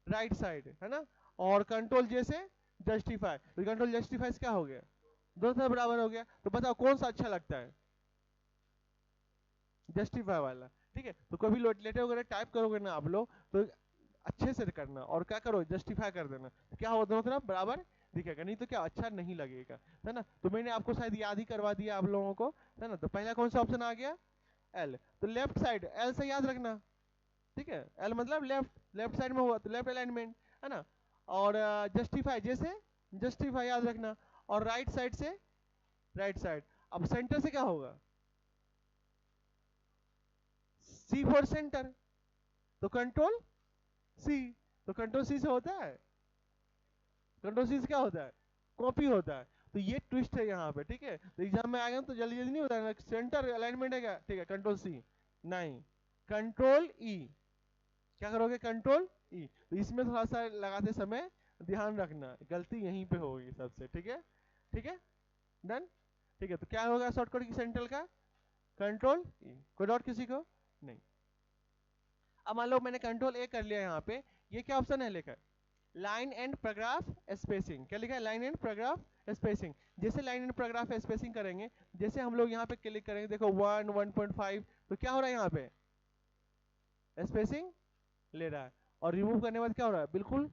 राइट साइड, है ना। और कंट्रोल जे से जस्टिफाई, तो कंट्रोल जस्टिफाई क्या हो गया, दोनों तरफ बराबर हो गया। तो बताओ कौन सा अच्छा लगता है, जस्टिफाई वाला, ठीक है। तो कभी लेटर वगैरह टाइप करोगे ना आप लोग, तो अच्छे से करना और क्या करो, जस्टिफाई कर देना, तो क्या होगा, दोनों तरफ बराबर दिखेगा, नहीं तो क्या अच्छा नहीं लगेगा, है ना। तो मैंने आपको शायद याद ही करवा दिया आप लोगों को, है ना। तो पहला कौन सा ऑप्शन आ गया, एल। तो लेफ्ट साइड एल से याद रखना, ठीक है, एल मतलब लेफ्ट, लेफ्ट साइड में हुआ तो लेफ्ट अलाइनमेंट, है ना। और जस्टिफाई जैसे जस्टिफाई याद रखना, और राइट साइड से राइट साइड। अब सेंटर से क्या होगा, सी फॉर सेंटर, तो कंट्रोल सी, तो कंट्रोल सी से होता है, कंट्रोल सी से क्या होता है, कॉपी होता है। तो ये ट्विस्ट है यहाँ पे, ठीक है। तो एग्जाम में आएगा तो जल्दी जल्दी नहीं होता है, सेंटर अलाइनमेंट है क्या, ठीक है, कंट्रोल सी नहीं, कंट्रोल ई, क्या करोगे, कंट्रोल ई। तो इसमें थोड़ा सा लगाते समय ध्यान रखना, गलती यहीं पे होगी सबसे, ठीक है, ठीक है, डन, ठीक है। तो क्या होगा शॉर्टकट की सेंट्रल का, कंट्रोल ई, कोई डाउट किसी को नहीं। अब मान लो मैंने कंट्रोल ए कर लिया यहाँ पे, ये क्या ऑप्शन है लेकर, लाइन एंड पैराग्राफ स्पेसिंग, क्या लिखा है, लाइन एंड पैराग्राफ स्पेसिंग। जैसे लाइन एंड पैराग्राफ स्पेसिंग करेंगे, जैसे हम लोग यहाँ पे क्लिक करेंगे, देखो 1 1.5, तो क्या हो रहा है यहाँ पे, स्पेसिंग ले रहा है, और रिमूव करने के बाद क्या हो रहा है, बिल्कुल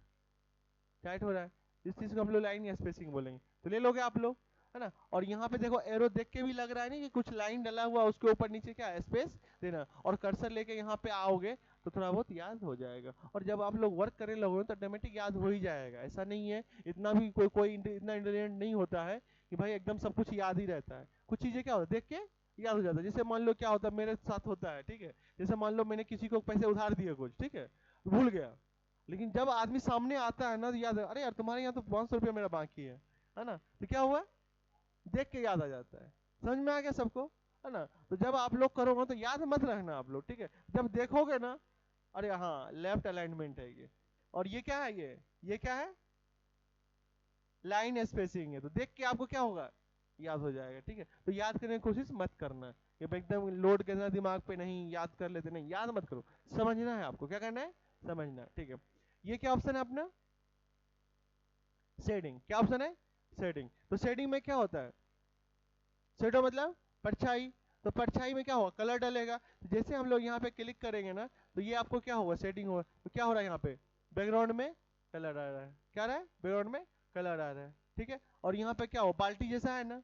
टाइट हो रहा है। इस चीज को हम लोग लाइन या स्पेसिंग बोलेंगे, तो ले लोगे आप लोग, है ना। और यहाँ पे देखो एरो देख के भी लग रहा है नहीं कि कुछ लाइन डला हुआ, उसके ऊपर नीचे क्या स्पेस देना, और कर्सर लेके यहाँ पे आओगे तो थोड़ा बहुत याद हो जाएगा। और जब आप लोग वर्क करने लगोगे तो ऑटोमेटिक याद हो ही जाएगा, ऐसा नहीं है, इतना भी कोई इतना इंटेलिजेंट नहीं होता है कि भाई एकदम सब कुछ याद ही रहता है। कुछ चीजें क्या होता है, देख के याद हो जाता है। जैसे मान लो क्या होता है, मेरे साथ होता है, ठीक है, जैसे मान लो मैंने किसी को पैसे उधार दिए कुछ, ठीक है, भूल गया, लेकिन जब आदमी सामने आता है ना तो याद है, अरे यार तुम्हारे यहाँ तो 500 रुपया मेरा बाकी है ना, तो क्या हुआ, देख के याद आ जाता है। समझ में आ गया सबको, है ना। तो जब आप लोग करोगे तो याद मत रखना आप लोग, ठीक है, जब देखोगे ना, अरे हाँ लेफ्ट अलाइनमेंट है ये, और ये क्या है, ये क्या है, लाइन स्पेसिंग है, तो देख के आपको क्या होगा, याद हो जाएगा, ठीक है। तो याद करने की कोशिश मत करना, ये एकदम लोड करना दिमाग पे, नहीं याद कर लेते, नहीं याद मत करो, समझना है आपको, क्या करना है, समझना, ठीक है। ये क्या ऑप्शन है अपना, शेडिंग, क्या ऑप्शन है, शेडिंग। तो शेडिंग में क्या होता है, शेडो मतलब परछाई, तो परछाई में क्या होगा, कलर डलेगा। तो जैसे हम लोग यहाँ पे क्लिक करेंगे ना, तो ये आपको क्या होगा, सेटिंग होगा, तो क्या हो रहा है यहाँ पे, बैकग्राउंड में कलर आ रहा है, क्या आ रहा है, बैकग्राउंड में कलर आ रहा है, ठीक है। और यहाँ पे क्या हो, बाल्टी जैसा है ना,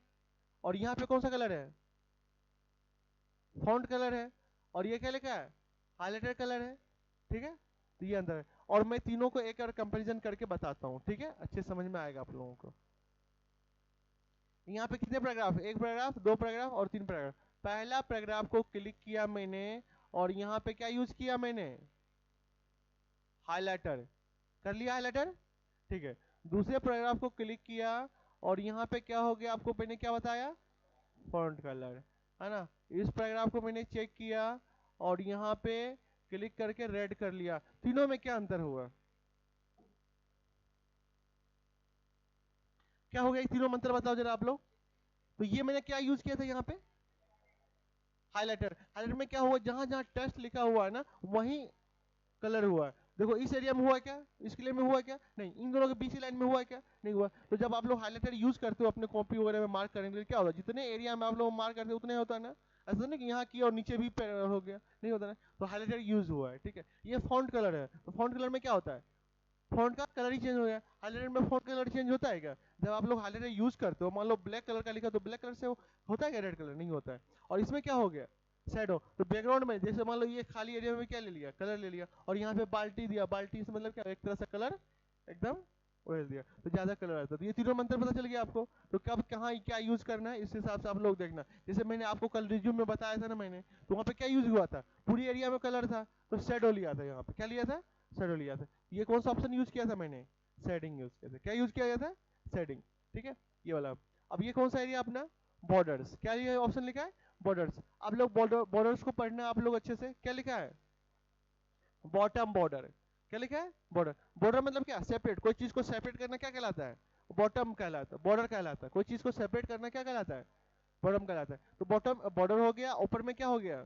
और यहाँ पे कौन सा कलर है, फॉन्ट कलर है, और ये क्या लिखा है, हाईलाइटर कलर है, ठीक है। तो ये अंदर है, और मैं तीनों को एक और कंपेरिजन करके बताता हूँ, ठीक है, अच्छे समझ में आएगा आप लोगों को। यहाँ पे कितने पैराग्राफ, एक पैराग्राफ, दो पैराग्राफ और तीन पैराग्राफ। पहला पैराग्राफ को क्लिक किया मैंने और यहाँ पे क्या यूज किया मैंने, हाइलाइटर, कर लिया हाइलाइटर, ठीक है। दूसरे पैराग्राफ को क्लिक किया और यहाँ पे क्या हो गया, आपको मैंने क्या बताया, फॉन्ट कलर, है ना। इस पैराग्राफ को मैंने चेक किया और यहाँ पे क्लिक करके रेड कर लिया। तीनों में क्या अंतर हुआ, क्या हो गया, तीनों में अंतर बताओ जरा आप लोग। तो ये मैंने क्या यूज किया था यहाँ पे, हाइलाइटर। हाइलाइटर में क्या हुआ, जहां जहां टेक्स्ट लिखा हुआ है ना वहीं कलर हुआ है। देखो इस एरिया में हुआ क्या, इस क्लियर में हुआ क्या, नहीं। इन दोनों के बीच लाइन में हुआ क्या, नहीं हुआ। तो जब आप लोग हाइलाइटर यूज करते हो अपने कॉपी वगैरह में मार्क करने के लिए, क्या होता है, जितने एरिया में आप लोग मार्क करते हो उतने होता है ना। ऐसा नहीं कि यहाँ किया और नीचे भी हो गया, नहीं होता ना। तो हाइलाइटर यूज हुआ है, ठीक है। ये फॉन्ट कलर है, तो फॉन्ट कलर में क्या होता है, फॉन्ट का कलर ही चेंज हो गया। हाइलाइटर में फॉन्ट कलर चेंज होता है क्या, जब आप लोग हाइलाइटर यूज करते हो, मान लो ब्लैक कलर का लिखा तो ब्लैक कलर से होता है क्या रेड कलर, नहीं होता है। और इसमें क्या हो गया, शैडो। तो बैकग्राउंड में जैसे मान लो ये खाली एरिया में क्या ले लिया, कलर ले लिया, और यहाँ पे बाल्टी दिया, बाल्टी से मतलब क्या, एक तरह से कलर एकदम उड़ेल दिया, तो ज्यादा कलर आता है। तो ये तीनों मंत्र पता चल गया आपको। तो कब कहाँ क्या यूज करना है इस हिसाब से आप लोग देखना। जैसे मैंने आपको कल रिज्यूम में बताया था ना मैंने, तो वहाँ पे क्या यूज हुआ था, पूरी एरिया में कलर था तो शेडो लिया था, यहाँ पे क्या लिया था, शेडो लिया था। ये कौन सा ऑप्शन यूज किया था मैंने, शेडिंग यूज किया था। क्या यूज किया गया था, शेडिंग, ठीक है, ये वाला। अब ये कौन सा एरिया अपना, बॉर्डर्स, क्या ये ऑप्शन लिखा है, बॉर्डर्स। आप लोग बॉर्डर्स को पढ़ना आप लोग अच्छे से, क्या लिखा है, बॉटम बॉर्डर, क्या लिखा है, बॉर्डर। बॉर्डर मतलब क्या, सेपरेट, कोई चीज को सेपरेट करना क्या कहलाता है, बॉटम कहलाता है, बॉर्डर कहलाता है। कोई चीज को सेपरेट करना क्या कहलाता है, बॉटम कहलाता है। तो बॉटम बॉर्डर हो गया, ऊपर में क्या हो गया,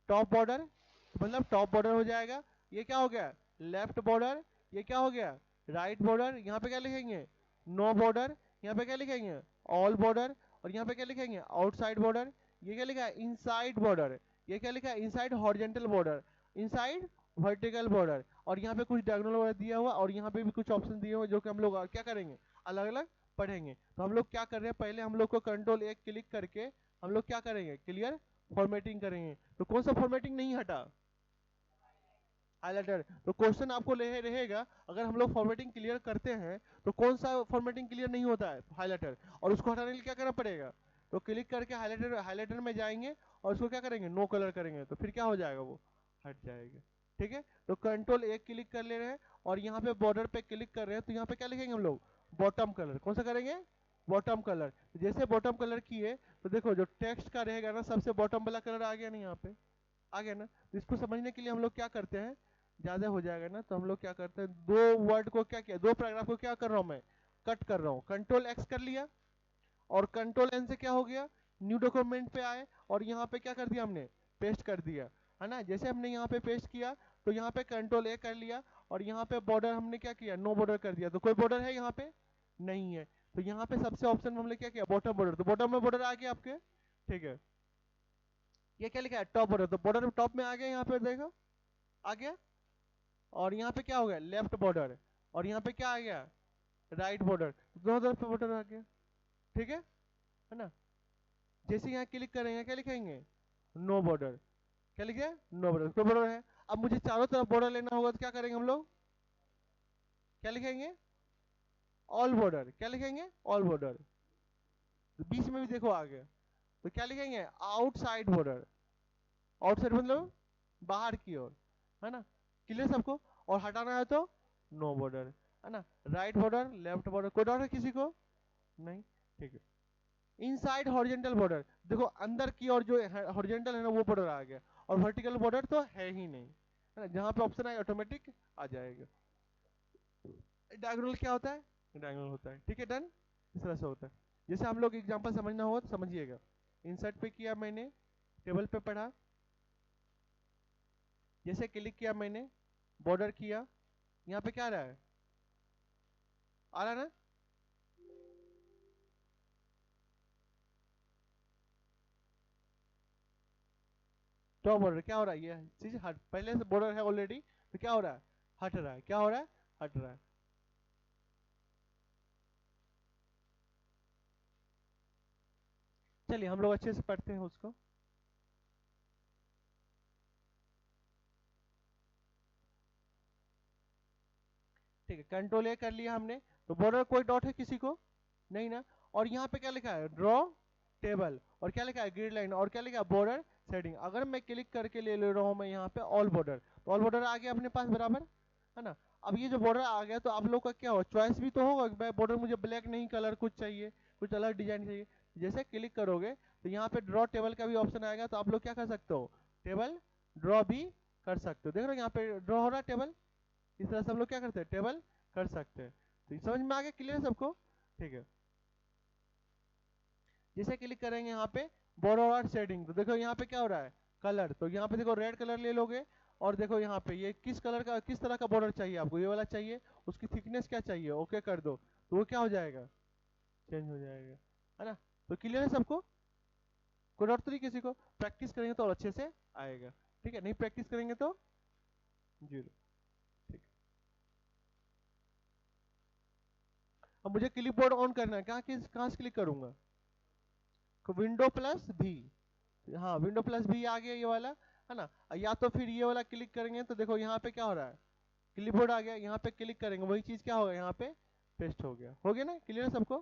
टॉप बॉर्डर, मतलब टॉप बॉर्डर हो जाएगा। ये क्या हो गया, लेफ्ट बॉर्डर। ये क्या हो गया, राइट बॉर्डर। यहाँ पे क्या लिखेंगे, नो बॉर्डर। यहाँ पे क्या लिखेंगे, ऑल बॉर्डर। और यहाँ पे क्या लिखेंगे, आउटसाइड बॉर्डर। ये क्या लिखा है, इनसाइड बॉर्डर। ये क्या लिखा है, inside horizontal border, inside vertical border. और यहाँ पे कुछ डायगोनल वगैरह दिया हुआ, और यहाँ पे भी कुछ ऑप्शन दिए हुए जो कि हम लोग क्या करेंगे, अलग अलग पढ़ेंगे। तो हम लोग क्या कर रहे हैं, पहले हम लोग को कंट्रोल एक क्लिक करके हम लोग क्या करेंगे, क्लियर फॉर्मेटिंग करेंगे। तो कौन सा फॉर्मेटिंग नहीं हटा, हाइलाइटर। तो क्वेश्चन आपको ले रहेगा, अगर हम लोग फॉर्मेटिंग क्लियर करते हैं तो कौन सा फॉर्मेटिंग क्लियर नहीं होता है, हाइलाइटर। और उसको हटाने के लिए क्या करना पड़ेगा, तो क्लिक करके हाइलाइटर, हाइलाइटर में जाएंगे और उसको क्या करेंगे, नो कलर करेंगे, तो फिर क्या हो जाएगा, वो हट जाएगा, ठीक है। तो कंट्रोल एक क्लिक कर ले रहे हैं और यहाँ पे बॉर्डर पे क्लिक कर रहे हैं, तो यहाँ पे क्या लिखेंगे हम लोग, बॉटम कलर। कौन सा करेंगे, बॉटम कलर। जैसे बॉटम कलर किए तो देखो जो टेक्स्ट का रहेगा ना, सबसे बॉटम वाला कलर आ गया ना, यहाँ पे आ गया ना। तो इसको समझने के लिए हम लोग क्या करते हैं, ज्यादा हो जाएगा ना, तो हम लोग क्या करते हैं, दो वर्ड को क्या किया, दो पैराग्राफ को क्या कर रहा हूं मैं, कट कर रहा हूं। कंट्रोल एक्स कर लिया और कंट्रोल एन से क्या हो गया, न्यू डॉक्यूमेंट पे आए और यहाँ पे क्या कर दिया हमने, पेस्ट कर दिया, है ना। जैसे हमने यहाँ पे पेस्ट किया तो यहाँ पे कंट्रोल ए कर लिया और यहाँ पे बॉर्डर हमने क्या किया, नो बॉर्डर कर दिया। तो कोई बॉर्डर है यहाँ पे, नहीं है। तो यहाँ पे सबसे ऑप्शन में हमने क्या किया, बॉटम बॉर्डर। तो बॉटम में बॉर्डर आ गया आपके, ठीक है। ये क्या लिखा है, टॉप बॉर्डर, तो बॉर्डर टॉप में आ गया, यहाँ पे देखो आ गया। और यहाँ पे क्या हो गया, लेफ्ट बॉर्डर। और यहाँ पे क्या आ गया, राइट बॉर्डर। दोनों तरफ पे बॉर्डर आ गया, ठीक है ना। जैसे यहाँ क्लिक करेंगे क्या लिखेंगे, नो बॉर्डर। क्या लिखे, नो बॉर्डर, कोई बॉर्डर है। अब मुझे चारों तरफ बॉर्डर लेना होगा तो क्या करेंगे हम लोग, क्या लिखेंगे, ऑल बॉर्डर। क्या लिखेंगे, ऑल बॉर्डर। तो बीच में भी देखो आ गया, तो क्या लिखेंगे, आउटसाइड बॉर्डर। आउटसाइड मतलब बाहर की ओर, है ना। क्लियर सबको। और हटाना है तो नो बॉर्डर, है ना। राइट बॉर्डर, लेफ्ट बॉर्डर, कोई डाउट है किसी को, नहीं, ठीक है। इनसाइड हॉरिजॉन्टल बॉर्डर, देखो अंदर की और जो हॉरिजॉन्टल है ना वो बॉर्डर आ गया, और वर्टिकल बॉर्डर तो है ही नहीं, है ना। जहां पे ऑप्शन आए ऑटोमेटिक आ जाएगा। डायगोनल क्या होता है, डायगोनल होता है, ठीक है, डन। इस तरह से होता है। जैसे हम लोग एग्जांपल समझना हो तो समझिएगा। इंसर्ट पे किया मैंने, टेबल पे पढ़ा, जैसे क्लिक किया मैंने, बॉर्डर किया, यहाँ पे क्या आ रहा है, आ रहा है ना। टॉप बॉर्डर क्या हो रहा है, ये चीज हट, पहले से बॉर्डर है ऑलरेडी, तो क्या हो रहा है, हट रहा है। क्या हो रहा है, हट रहा है। चलिए हम लोग अच्छे से पढ़ते हैं उसको। ठीक है, कंट्रोल ए कर लिया हमने। तो बॉर्डर कोई डॉट है किसी को, नहीं ना। और यहाँ पे क्या लिखा है, ड्रॉ टेबल, और क्या लिखा है, ग्रिड लाइन, और क्या लिखा है, बॉर्डर सेटिंग। अगर मैं क्लिक करके ले रहा हूँ मैं यहाँ पे ऑल बॉर्डर, तो ऑल बॉर्डर आ गया अपने पास बराबर, है ना। अब ये जो बॉर्डर आ गया तो आप लोग का क्या हो, चॉइस भी तो होगा कि बॉर्डर मुझे ब्लैक नहीं कलर कुछ चाहिए, कुछ अलग डिजाइन चाहिए। जैसे क्लिक करोगे तो यहाँ पे ड्रॉ टेबल का भी ऑप्शन आएगा, तो आप लोग क्या कर सकते हो, टेबल ड्रॉ भी कर सकते हो। देख रहे हो यहाँ पे ड्रॉ हो रहा है टेबल, इस तरह से हम लोग क्या करते हैं, टेबल कर सकते हैं। तो समझ में आ गया, क्लियर है सबको, ठीक है। जैसे क्लिक करेंगे यहाँ पे बॉर्डर और शेडिंग, तो देखो यहाँ पे क्या हो रहा है, कलर, तो यहाँ पे देखो रेड कलर ले लोगे, और देखो यहाँ पे ये किस कलर का, किस तरह का बॉर्डर चाहिए आपको, ये वाला चाहिए, उसकी थिकनेस क्या चाहिए, ओके कर दो, तो वो क्या हो जाएगा, चेंज हो जाएगा, है ना। तो क्लियर है सबको, कोई डाउट तो नहीं किसी को, प्रैक्टिस करेंगे तो और अच्छे से आएगा, ठीक है, नहीं प्रैक्टिस करेंगे तो जीरो, ठीक। अब मुझे क्लिपबोर्ड ऑन करना है, कहाँ से क्लिक करूंगा, विंडो प्लस भी, हाँ विंडो प्लस भी आ गया ये वाला, है ना। या तो फिर ये वाला क्लिक करेंगे तो देखो यहाँ पे क्या हो रहा है, क्लिपबोर्ड आ गया, यहाँ पे क्लिक करेंगे वही चीज क्या होगा, यहाँ पे पेस्ट हो गया ना, क्लियर है सबको,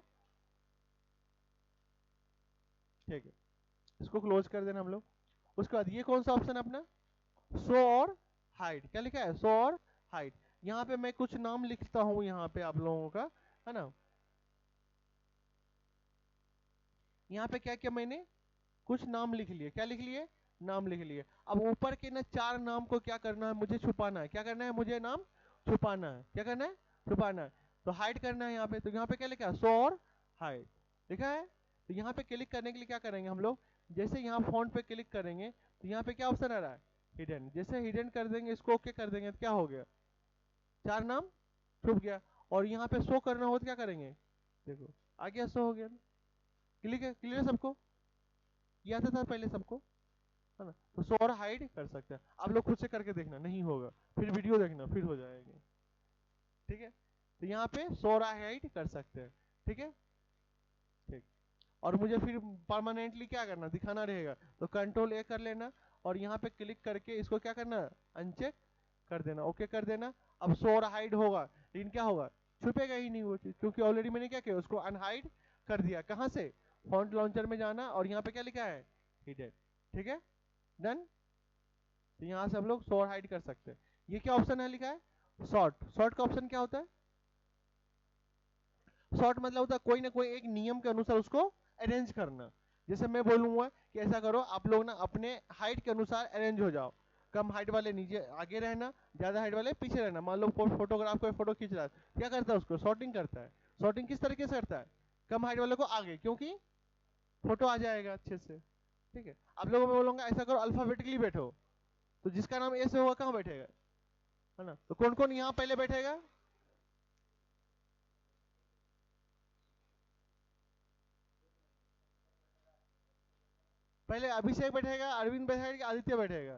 ठीक है। इसको क्लोज कर देना हम लोग। उसके बाद ये कौन सा ऑप्शन है अपना, शो और हाइड, क्या लिखा है, शो और हाइड। यहाँ पे मैं कुछ नाम लिखता हूँ यहाँ पे आप लोगों का, है ना। यहाँ पे क्या क्या मैंने कुछ नाम लिख लिए, क्या लिख लिए, नाम लिख लिए। अब ऊपर के ना 4 नाम को क्या करना है, मुझे छुपाना है, क्या करना है, मुझे नाम छुपाना है, क्या करना है, छुपाना है। तो हाइड करना है यहाँ पे, तो यहाँ पे क्या लिखा है, शो और हाइड लिखा है। तो यहाँ पे क्लिक करने के लिए क्या करेंगे हम लोग, जैसे यहाँ फॉन्ट पे क्लिक करेंगे तो यहाँ पे क्या ऑप्शन आ रहा है, हिडन, जैसे हिडन कर देंगे, इसको ओके कर देंगे तो क्या हो गया, 4 नाम छुप गया। और यहाँ पे शो करना हो तो क्या करेंगे, देखो आ गया, शो हो गया, क्लियर है सबको, ये आता था पहले सबको, है ना। तो शो और हाइड कर सकते हैं, आप लोग खुद से करके देखना, नहीं होगा फिर वीडियो देखना, फिर हो जाएगा, ठीक है। तो यहाँ पे शो और हाइड कर सकते हैं, ठीक है, ठीक। और मुझे फिर परमानेंटली क्या करना, दिखाना रहेगा, तो कंट्रोल ए कर लेना, और यहाँ पे क्लिक करके इसको क्या करना, अनचेक कर देना, ओके कर देना। अब शो और हाइड होगा, लेकिन क्या होगा, छुपेगा ही नहीं वो चीज, क्योंकि ऑलरेडी मैंने क्या किया, उसको अनहाइड कर दिया। कहाँ से, फॉन्ट लॉन्चर में जाना, और यहाँ पे क्या लिखा है, हिडन, ठीक है, डन। तो यहाँ से हम लोग शो और हाइड कर सकते हैं। ये क्या ऑप्शन है लिखा है, शॉर्ट, शॉर्ट का ऑप्शन क्या होता है, शॉर्ट मतलब होता है कोई ना कोई एक नियम के अनुसार उसको अरेंज करना। जैसे मैं बोलूंगा कि ऐसा करो, आप लोग ना अपने हाइट के अनुसार अरेंज हो जाओ, कम हाइट वाले नीचे आगे रहना, ज्यादा हाइट वाले पीछे रहना। मान लो फोटोग्राफ कोई फोटो खींच रहा है, क्या करता है, उसको शॉर्टिंग करता है। शॉर्टिंग किस तरीके से करता है, कम हाइट वाले को आगे, क्योंकि फोटो आ जाएगा अच्छे से, ठीक है। आप लोगों में बोलूंगा ऐसा करो, अल्फाबेटिकली बैठो, तो जिसका नाम ए से होगा कहाँ बैठेगा, है ना। तो कौन कौन यहाँ पहले बैठेगा, पहले अभिषेक बैठेगा, अरविंद बैठेगा, आदित्य बैठेगा,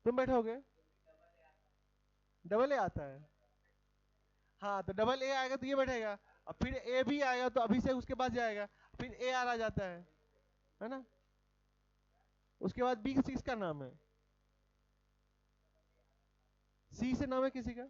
तुम बैठोगे, डबल ए आता है, हाँ तो डबल ए आएगा तो ये बैठेगा। अब फिर ए भी आएगा तो अभिषेक उसके पास जाएगा, फिर ए आ जाता है ना। उसके बाद बी किसका नाम है, सी से नाम है किसी का,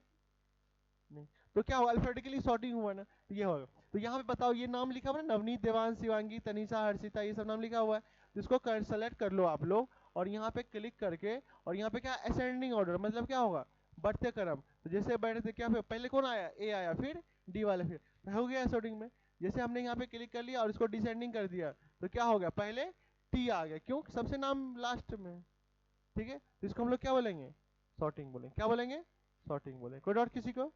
नहीं। तो क्या हुआ, अल्फाबेटिकली सॉर्टिंग हुआ ना, तो ये होगा। तो यहाँ पे बताओ, ये नाम लिखा हुआ है ना, नवनीत, देवांश, शिवांगी, तनिषा, हर्षिता, ये सब नाम लिखा हुआ है। तो इसको सेलेक्ट कर लो आप लोग, और यहाँ पे क्लिक करके, और यहाँ पे क्या असेंडिंग ऑर्डर, मतलब क्या होगा, बढ़ते क्रम। तो जैसे बढ़ते क्या, पहले कौन आया, ए आया, फिर डी वाले, फिर हो गया असेंडिंग में। जैसे हमने यहाँ पे क्लिक कर लिया और इसको डिसेंडिंग कर दिया, तो क्या हो गया, पहले टी आ गया, क्यों, सबसे नाम लास्ट में, ठीक है। तो इसको हम लोग क्या बोलेंगे, सॉर्टिंग बोलेंगे, क्या बोलेंगे, सॉर्टिंग बोलेंगे। कोई डाउट किसी को,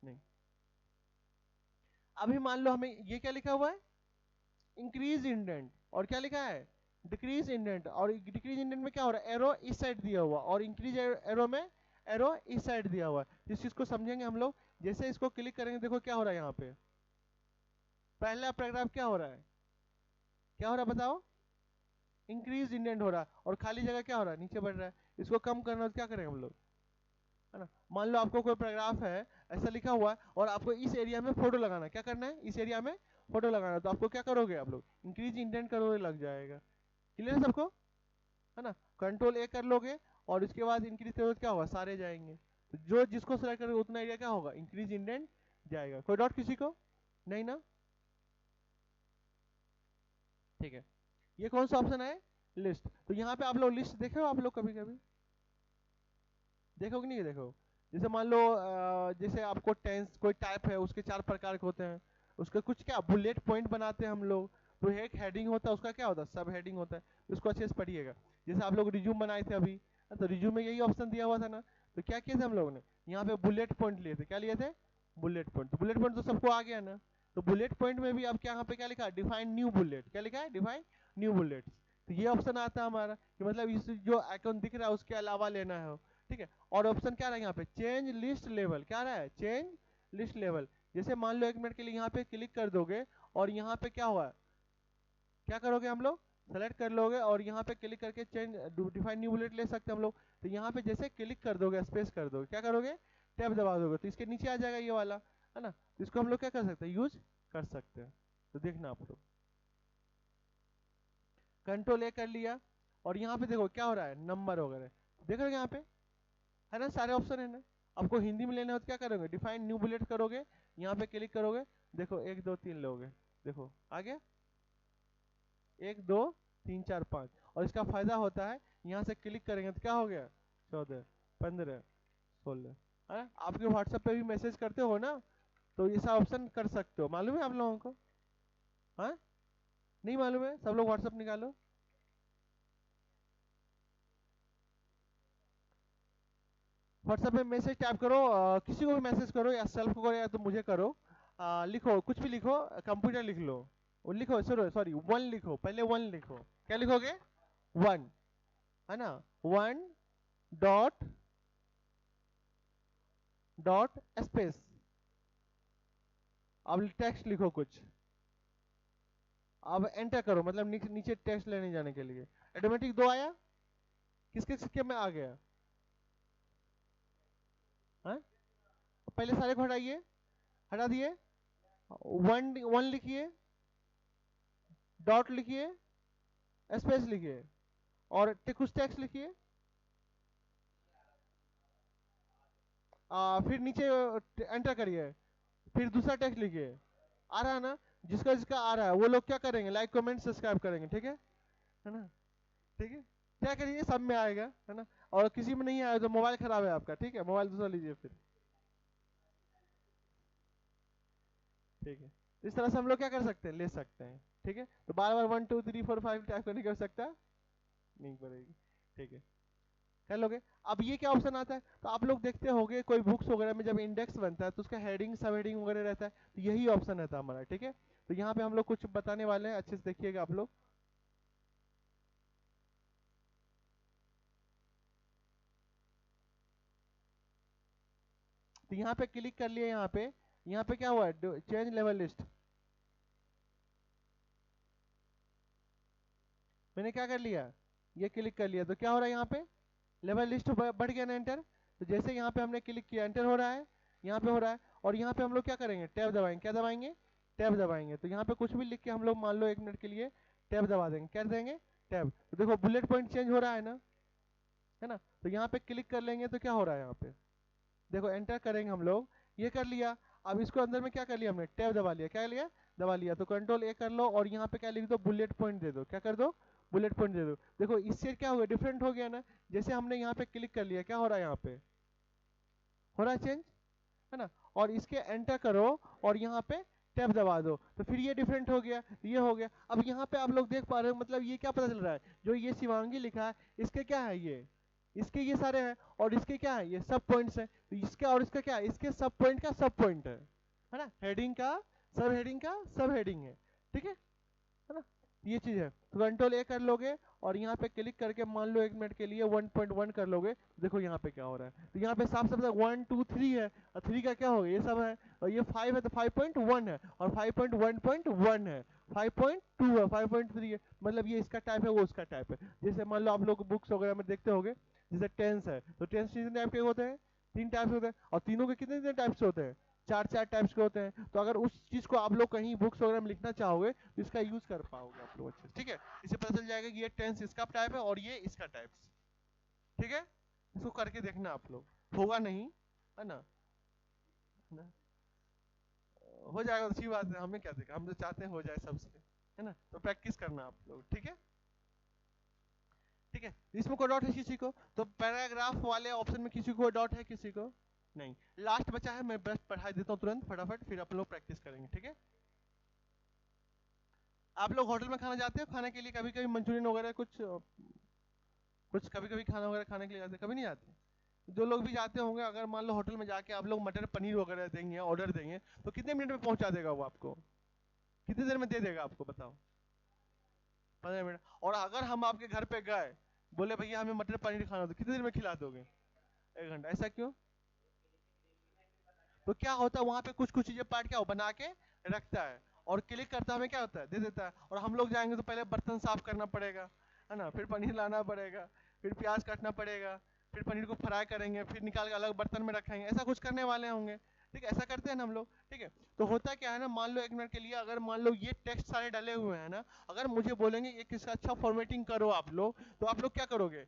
नहीं। अभी मान लो हमें ये क्या लिखा हुआ है, इंक्रीज इंडेंट, और क्या लिखा है, डिक्रीज इंडेंट। और डिक्रीज इंडेंट में क्या हो रहा है, एरो इस साइड दिया हुआ, और इंक्रीज एरो में एरो इस साइड दिया हुआ है। इस चीज को समझेंगे हम लोग। जैसे इसको क्लिक करेंगे, देखो क्या हो रहा है, यहाँ पे पहला पैराग्राफ क्या हो रहा है, क्या हो रहा है बताओ, इंक्रीज इंडेंट हो रहा है, और खाली जगह क्या हो रहा है, नीचे बढ़ रहा है। इसको कम करना तो क्या करेंगे हम लोग, है ना। मान लो आपको कोई पैराग्राफ है, ऐसा लिखा हुआ है, और आपको इस एरिया में फोटो लगाना है, क्या करना है, इस एरिया में फोटो लगाना है, तो आपको क्या करोगे, आप लोग इंक्रीज इंडेंट करोगे, लग जाएगा। क्लियर है सबको, है ना। कंट्रोल ए कर लोगे, और इसके बाद इंक्रीज करोगे क्या होगा, सारे जाएंगे। तो जो जिसको सेलेक्ट करोगे उतना एरिया क्या होगा, इंक्रीज इंडेंट जाएगा। कोई डाउट किसी को, नहीं ना। ठीक है, ये कौन सा ऑप्शन है, लिस्ट। तो यहाँ पे आप लोग लिस्ट देखे हो, आप लोग कभी कभी देखो कि नहीं देखो। जैसे मान लो जैसे आपको टेंस कोई टाइप है, उसके 4 प्रकार के होते हैं, उसके कुछ क्या बुलेट पॉइंट बनाते हैं हम लोग। तो एक हेडिंग होता है, उसका क्या होता है, सब हेडिंग होता है। इसको अच्छे से पढ़िएगा। जैसे आप लोग रिज्यूम बनाए थे अभी, तो रिज्यूम में यही ऑप्शन दिया हुआ था ना। तो क्या किए थे हम लोग ने, यहाँ पे बुलेट पॉइंट लिए थे। क्या लिए थे, बुलेट पॉइंट। तो बुलेट पॉइंट तो सबको आ गया ना। तो बुलेट पॉइंट में भी अब क्या यहाँ पे क्या लिखा है, डिफाइन न्यू बुलेट। क्या लिखा है, डिफाइन न्यू बुलेट। तो ये ऑप्शन आता है हमारा कि मतलब इस जो आइकन दिख रहा है उसके अलावा लेना है। ठीक है, और ऑप्शन क्या रहा है यहाँ पे, चेंज लिस्ट लेवल। क्या रहा है, चेंज लिस्ट लेवल। जैसे मान लो 1 मिनट के लिए यहाँ पे क्लिक कर दोगे, और यहाँ पे क्या हुआ, क्या करोगे हम लोग, सेलेक्ट कर लोगे, और यहाँ पे क्लिक करके चेंज डिफाइन न्यू बुलेट ले सकते हैं हम लोग। तो यहाँ पे जैसे क्लिक कर दोगे, स्पेस कर दोगे, क्या करोगे, टैब दबा दोगे, तो इसके नीचे आ जाएगा ये वाला, है ना। तो इसको हम लोग क्या कर सकते हैं, यूज कर सकते हैं। तो देखना आप लोग, कंट्रोल ए कर लिया, और यहाँ पे देखो क्या हो रहा है, नंबर वगैरह देख रहे हो यहाँ पे, है ना, सारे ऑप्शन है ना। आपको हिंदी में लेना हो तो क्या करोगे, डिफाइन न्यू बुलेट करोगे, यहाँ पे क्लिक करोगे, देखो 1 2 3 लोगे, देखो आ गया 1 2 3 4 5। और इसका फायदा होता है, यहाँ से क्लिक करेंगे तो क्या हो गया, 14 15 16, है ना। आपके व्हाट्सएप पे भी मैसेज करते हो ना, तो ये सब ऑप्शन कर सकते हो, मालूम है आप लोगों को, हाँ नहीं मालूम है, सब लोग व्हाट्सएप निकालो। व्हाट्सएप में मैसेज टाइप करो, किसी को भी मैसेज करो, या सेल्फ को करो या तो मुझे करो। लिखो, कुछ भी लिखो, कंप्यूटर लिख लो, वो लिखो, सॉरी 1 लिखो, पहले 1 लिखो। क्या लिखोगे, 1, है ना, 1 डॉट डॉट स्पेस। अब टेक्स्ट लिखो कुछ, अब एंटर करो, मतलब नीचे टेक्स्ट लेने जाने के लिए। ऑटोमेटिक 2 आया, किसके किसके में आ गया, हाँ। पहले सारे को हटाइए, हटा दिए, 1 लिखिए, डॉट लिखिए, स्पेस लिखिए, और कुछ टेक्स्ट लिखिए। फिर नीचे एंटर करिए, फिर दूसरा टेक्स्ट लिखिए। आ रहा है ना, जिसका जिसका आ रहा है वो लोग क्या करेंगे, लाइक कमेंट सब्सक्राइब करेंगे, ठीक है ना। ठीक है, क्या करिए, सब में आएगा, है ना। और किसी में नहीं आया तो मोबाइल खराब है आपका, ठीक है, मोबाइल दूसरा लीजिए फिर। ठीक है, इस तरह से हम लोग क्या कर सकते हैं, ले सकते हैं। ठीक है, तो बार बार 1 2 3 4 5 टाइप करने की आवश्यकता नहीं पड़ेगी। ठीक है, कर लोगे। अब ये क्या ऑप्शन आता है, तो आप लोग देखते होंगे कोई बुक्स वगैरह में जब इंडेक्स बनता है तो उसका हेडिंग सब हेडिंग वगैरह रहता है, तो यही ऑप्शन रहता है हमारा। ठीक है, तो यहाँ पे हम लोग कुछ बताने वाले हैं, अच्छे से देखिएगा आप लोग। तो यहाँ पे क्लिक कर लिए, यहाँ पे क्या हुआ है, चेंज लेवल लिस्ट। मैंने क्या कर लिया, ये क्लिक कर लिया, तो क्या हो रहा है, यहाँ पे लेवल लिस्ट बढ़ गया ना, एंटर। तो जैसे यहाँ पे हमने क्लिक किया, एंटर हो रहा है, यहाँ पे हो रहा है। और यहाँ पे हम लोग क्या करेंगे, टैब दबाएंगे, क्या दबाएंगे, टैब दबाएंगे। तो यहाँ पे कुछ भी लिख के हम लोग मान लो 1 मिनट के लिए टैब दबा देंगे, क्या देंगे, टैब। तो देखो बुलेट पॉइंट चेंज हो रहा है ना, है ना। तो यहाँ पे क्लिक कर लेंगे तो क्या हो रहा है, यहाँ पे देखो एंटर करेंगे हम लोग, ये कर लिया। अब इसको अंदर में क्या कर लिया हमने, टैब दबा लिया, क्या लिया, दबा लिया। तो कंट्रोल ए कर लो, और यहाँ पे क्या लिख दो, बुलेट पॉइंट दे दो, क्या कर दो, बुलेट पॉइंट दे दो। देखो इससे क्या हो गया, डिफरेंट हो गया ना। जैसे हमने यहाँ पे क्लिक कर लिया, क्या हो रहा है, यहाँ पे हो रहा है चेंज, है ना। और इसके एंटर करो, और यहाँ पे टैब दबा दो, तो फिर ये डिफरेंट हो गया, ये हो गया। अब यहाँ पे आप लोग देख पा रहे हो, मतलब ये क्या पता चल रहा है, जो ये शिवांगी लिखा है, इसके क्या है, ये इसके ये सारे हैं, और इसके क्या है, ये सब पॉइंट्स हैं। तो इसका और इसका क्या है, इसके सब पॉइंट का सब पॉइंट है ना, हेडिंग का सब हेडिंग का सब हेडिंग है। ठीक है ना, ये चीज है। तो कंट्रोल ए कर लोगे, और यहाँ पे क्लिक करके मान लो 1 मिनट के लिए 1.1 कर लोगे, देखो यहाँ पे क्या हो रहा है। तो यहाँ पे साफ साफ 1 2 3 है, और 3 का क्या हो गया, ये सब है। और ये 5 है तो 5.1 है, और 5.1.1 है, 5.2 है, 5.3 है। मतलब ये इसका टाइप है, वो उसका टाइप है। जैसे मान लो आप लोग बुक्स वगैरह में देखते होगे, जैसे टेंस है, तो टेंस कितने टाइप के होते हैं, 3 टाइप होते हैं। और तीनों के कितने कितने टाइप्स होते हैं, 4 4 टाइप्स के होते हैं। तो अगर उस चीज को आप लोग कहीं बुक्स वगैरह में लिखना चाहोगे तो इसका यूज कर पाओगे आप लोग अच्छे से। ठीक है, इससे पता चल जाएगा कि ये टेंस इसका टाइप है और ये इसका टाइप। ठीक है, इसको करके देखना आप लोग, होगा नहीं, है ना, हो जाएगा तो अच्छी बात है, हमें क्या देखा, हम तो चाहते हैं हो जाए सबसे। है ना। तो प्रैक्टिस करना आप लोग, ठीक है। ठीक है, इसमें कोई डाउट है किसी को? तो पैराग्राफ वाले ऑप्शन में किसी को डाउट है? किसी को नहीं? लास्ट बचा है, मैं बस पढ़ा देता हूँ तुरंत फटाफट, फिर आप लोग प्रैक्टिस करेंगे, ठीक है। आप लोग होटल में खाना जाते हो खाने के लिए? कभी कभी मंचूरियन वगैरह कुछ कुछ कभी कभी खाना वगैरह खाने के लिए जाते, कभी नहीं जाते? जो लोग भी जाते होंगे, अगर मान लो होटल में जाके आप लोग मटर पनीर वगैरह देंगे, ऑर्डर देंगे, तो कितने मिनट में पहुंचा देगा वो आपको? कितनी देर में दे देगा आपको, बताओ? 15 मिनट। और अगर हम आपके घर पे गए, बोले भैया हमें मटर पनीर खाना, तो कितनी देर में खिला दोगे? 1 घंटा। ऐसा क्यों? तो क्या होता है वहां पे, कुछ कुछ चीजें पार्ट क्या हो बना के रखता है, और क्लिक करता हमें क्या होता है, दे देता है। और हम लोग जाएंगे तो पहले बर्तन साफ करना पड़ेगा, है ना, फिर पनीर लाना पड़ेगा, फिर प्याज काटना पड़ेगा, फिर पनीर को फ्राई करेंगे, फिर निकाल के अलग बर्तन में रखेंगे, ऐसा कुछ करने वाले होंगे। ठीक है, ऐसा करते हैं ना हम लोग। ठीक है, तो होता क्या है ना, मान लो 1 मिनट के लिए, अगर मान लो ये टेक्स्ट सारे डले हुए हैं ना, अगर मुझे बोलेंगे ये किसका अच्छा फॉर्मेटिंग करो आप लोग, तो आप लोग क्या करोगे?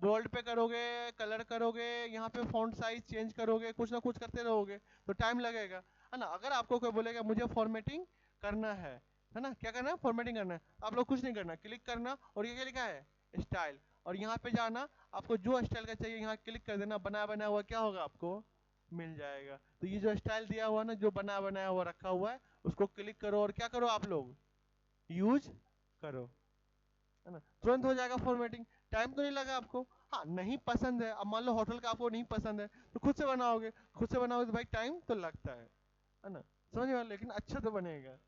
बोल्ड पे करोगे, कलर करोगे, यहाँ पे फॉन्ट साइज चेंज करोगे, कुछ ना कुछ करते रहोगे, तो टाइम लगेगा, है ना। अगर आपको कोई बोलेगा मुझे फॉर्मेटिंग करना है ना, क्या करना है, फॉर्मेटिंग करना है, आप लोग कुछ नहीं करना, क्लिक करना, और ये क्या लिखा है, स्टाइल, और यहाँ पे जाना, आपको जो स्टाइल का चाहिए यहाँ क्लिक कर देना, बना बनाया हुआ क्या होगा आपको मिल जाएगा। तो ये जो स्टाइल दिया हुआ ना, जो बना बनाया हुआ रखा हुआ है, उसको क्लिक करो और क्या करो आप लोग, यूज करो, है ना, तुरंत हो जाएगा फॉर्मेटिंग। टाइम तो नहीं लगा आपको। हाँ, नहीं पसंद है, अब मान लो होटल का आपको नहीं पसंद है, तो खुद से बनाओगे, खुद से बनाओगे तो भाई टाइम तो लगता है ना, समझ में आ, लेकिन अच्छा तो बनेगा,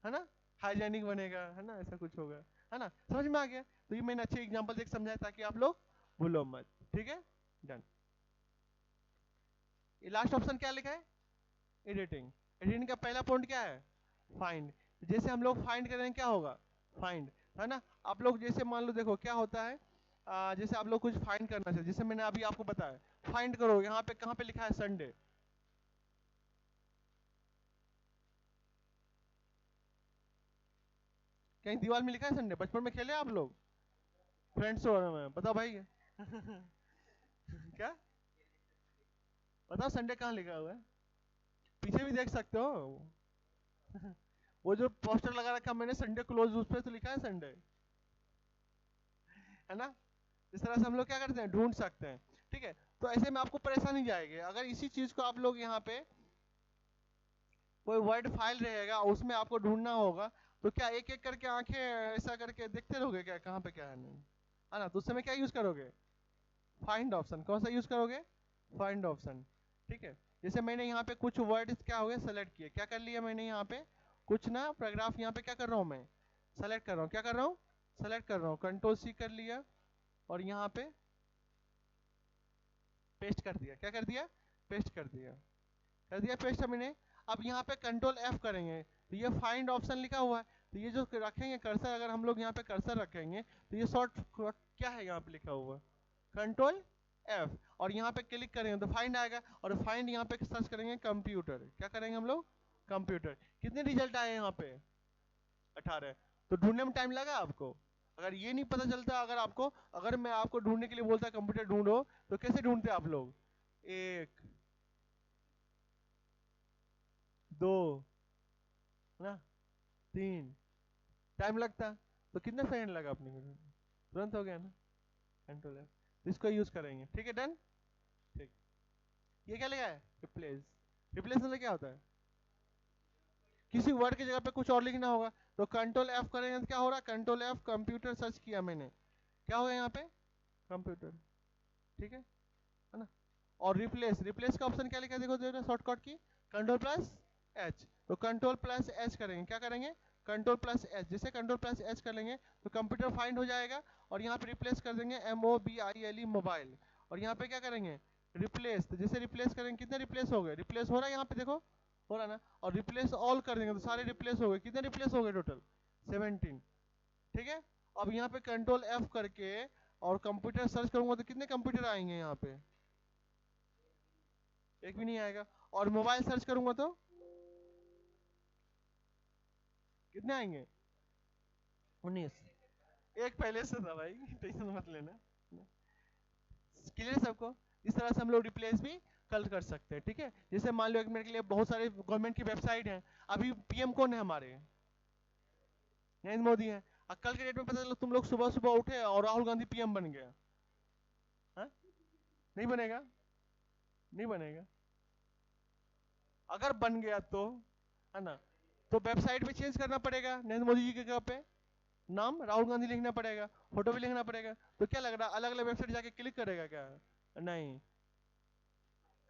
है ना, हाइजेनिक बनेगा, है ना, ऐसा कुछ होगा, है ना, समझ में आ गया। तो ये मैंने अच्छे एग्जांपल देख समझाया ताकि आप लोग भूलो मत, ठीक है, डन। ये लास्ट ऑप्शन क्या लिखा है, एडिटिंग। एडिटिंग का पहला पॉइंट क्या है, फाइंड। जैसे हम लोग फाइंड करेंगे क्या होगा, फाइंड, है ना। आप लोग जैसे मान लो, देखो क्या होता है, जैसे आप लोग कुछ फाइंड करना चाहिए, जैसे मैंने अभी आपको बताया, फाइंड करो, यहाँ पे कहाँ पे लिखा है, संडे, कहीं दीवार में लिखा है संडे? बचपन में खेले आप लोग फ्रेंड्स में, बताओ भाई। क्या, बताओ संडे कहाँ लिखा हुआ है? पीछे भी देख सकते हो। वो जो पोस्टर लगा रखा मैंने, संडे क्लोज, उस पर तो लिखा है संडे, है ना। इस तरह से हम लोग क्या करते हैं, ढूंढ सकते हैं। ठीक है, तो ऐसे में आपको परेशानी जाएगी, अगर इसी चीज को आप लोग यहाँ पे कोई वर्ड फाइल रहेगा, उसमें आपको ढूंढना होगा, तो क्या एक एक करके आंखें ऐसा करके देखते रहोगे क्या, कहाँ पे क्या है नहीं, है ना। तो उस समय क्या यूज करोगे, फाइंड ऑप्शन। कौन सा यूज करोगे, फाइंड ऑप्शन। ठीक है, जैसे मैंने यहाँ पे कुछ वर्ड क्या हो गए सेलेक्ट किए, क्या कर लिया मैंने यहाँ पे, कुछ ना पैराग्राफ यहाँ पे क्या कर रहा हूँ मैं, सेलेक्ट कर रहा हूँ, क्या कर रहा हूँ, सेलेक्ट कर रहा हूँ, कंट्रोल सी कर लिया, और यहाँ पे पेस्ट कर दिया, क्या कर दिया, पेस्ट कर दिया पेस्ट है मैंने। अब यहाँ पे कंट्रोल एफ करेंगे, तो ये फाइंड ऑप्शन लिखा हुआ है, तो ये जो रखेंगे कर्सर, अगर हम लोग यहाँ पे कर्सर रखेंगे, तो ये शॉर्ट क्या है यहाँ पे लिखा हुआ, कंट्रोल एफ, और यहाँ पे क्लिक करेंगे तो फाइंड आएगा, और फाइंड यहाँ पे सर्च करेंगे कंप्यूटर, क्या करेंगे हम लोग, कंप्यूटर। कितने रिजल्ट आए यहाँ पे, 18। तो ढूंढने में टाइम लगा आपको? अगर ये नहीं पता चलता, अगर आपको, अगर मैं आपको ढूंढने के लिए बोलता कंप्यूटर ढूंढो, तो कैसे ढूंढते आप लोग, 1 2, है ना, 3, टाइम लगता। तो कितना सेकंड लगा अपने को, तुरंत हो गया ना, कंट्रोल है। तो इसको यूज करेंगे, ठीक है, डन। ठीक, ये क्या लिखा है, रिप्लेस। रिप्लेस मतलब क्या होता है, किसी वर्ड की जगह पे कुछ और लिखना होगा, तो कंट्रोल एफ करेंगे तो क्या हो रहा है, कंट्रोल एफ, कंप्यूटर सर्च किया मैंने, क्या हो गया यहाँ पे, कंप्यूटर, ठीक है ना। और रिप्लेस, रिप्लेस का ऑप्शन क्या लिखा है, देखो देखो शॉर्टकट की, कंट्रोल प्लस एच। तो कंट्रोल प्लस एच करेंगे, क्या करेंगे, कंट्रोल प्लस एच। जैसे कंट्रोल प्लस एच कर लेंगे तो कंप्यूटर फाइंड हो जाएगा, और यहाँ पे रिप्लेस कर देंगे MOBILE, मोबाइल, और यहाँ पे क्या करेंगे, रिप्लेस। तो जैसे रिप्लेस करेंगे, कितने रिप्लेस हो गए, रिप्लेस हो रहा है यहाँ पे देखो, हो रहा ना। और रिप्लेस ऑल कर देंगे तो सारे रिप्लेस हो गए, कितने रिप्लेस हो गए टोटल, 17। ठीक है, अब यहाँ पे कंट्रोल एफ करके और कंप्यूटर सर्च करूंगा तो कितने कंप्यूटर आएंगे यहाँ पे, एक भी नहीं आएगा। और मोबाइल सर्च करूंगा तो कितने आएंगे, 19। एक पहले से था भाई, टेंशन मत लेना, क्लियर सबको। इस तरह से हम लोग रिप्लेस भी कल कर सकते हैं, ठीक है। जैसे मान लो 1 मिनट के लिए बहुत सारे गवर्नमेंट की वेबसाइट हैं, अभी PM कौन है हमारे, नरेंद्र मोदी है। और कल के डेट में पता चलो तुम लोग सुबह सुबह उठे और राहुल गांधी पीएम बन गया, हाँ? नहीं बनेगा, नहीं बनेगा। अगर बन गया तो, है ना, तो वेबसाइट पे चेंज करना पड़ेगा, नरेंद्र मोदी जी के जगह पे नाम राहुल गांधी लिखना पड़ेगा, फोटो भी लिखना पड़ेगा। तो क्या लग रहा है अलग अलग वेबसाइट जाके क्लिक करेगा क्या? नहीं,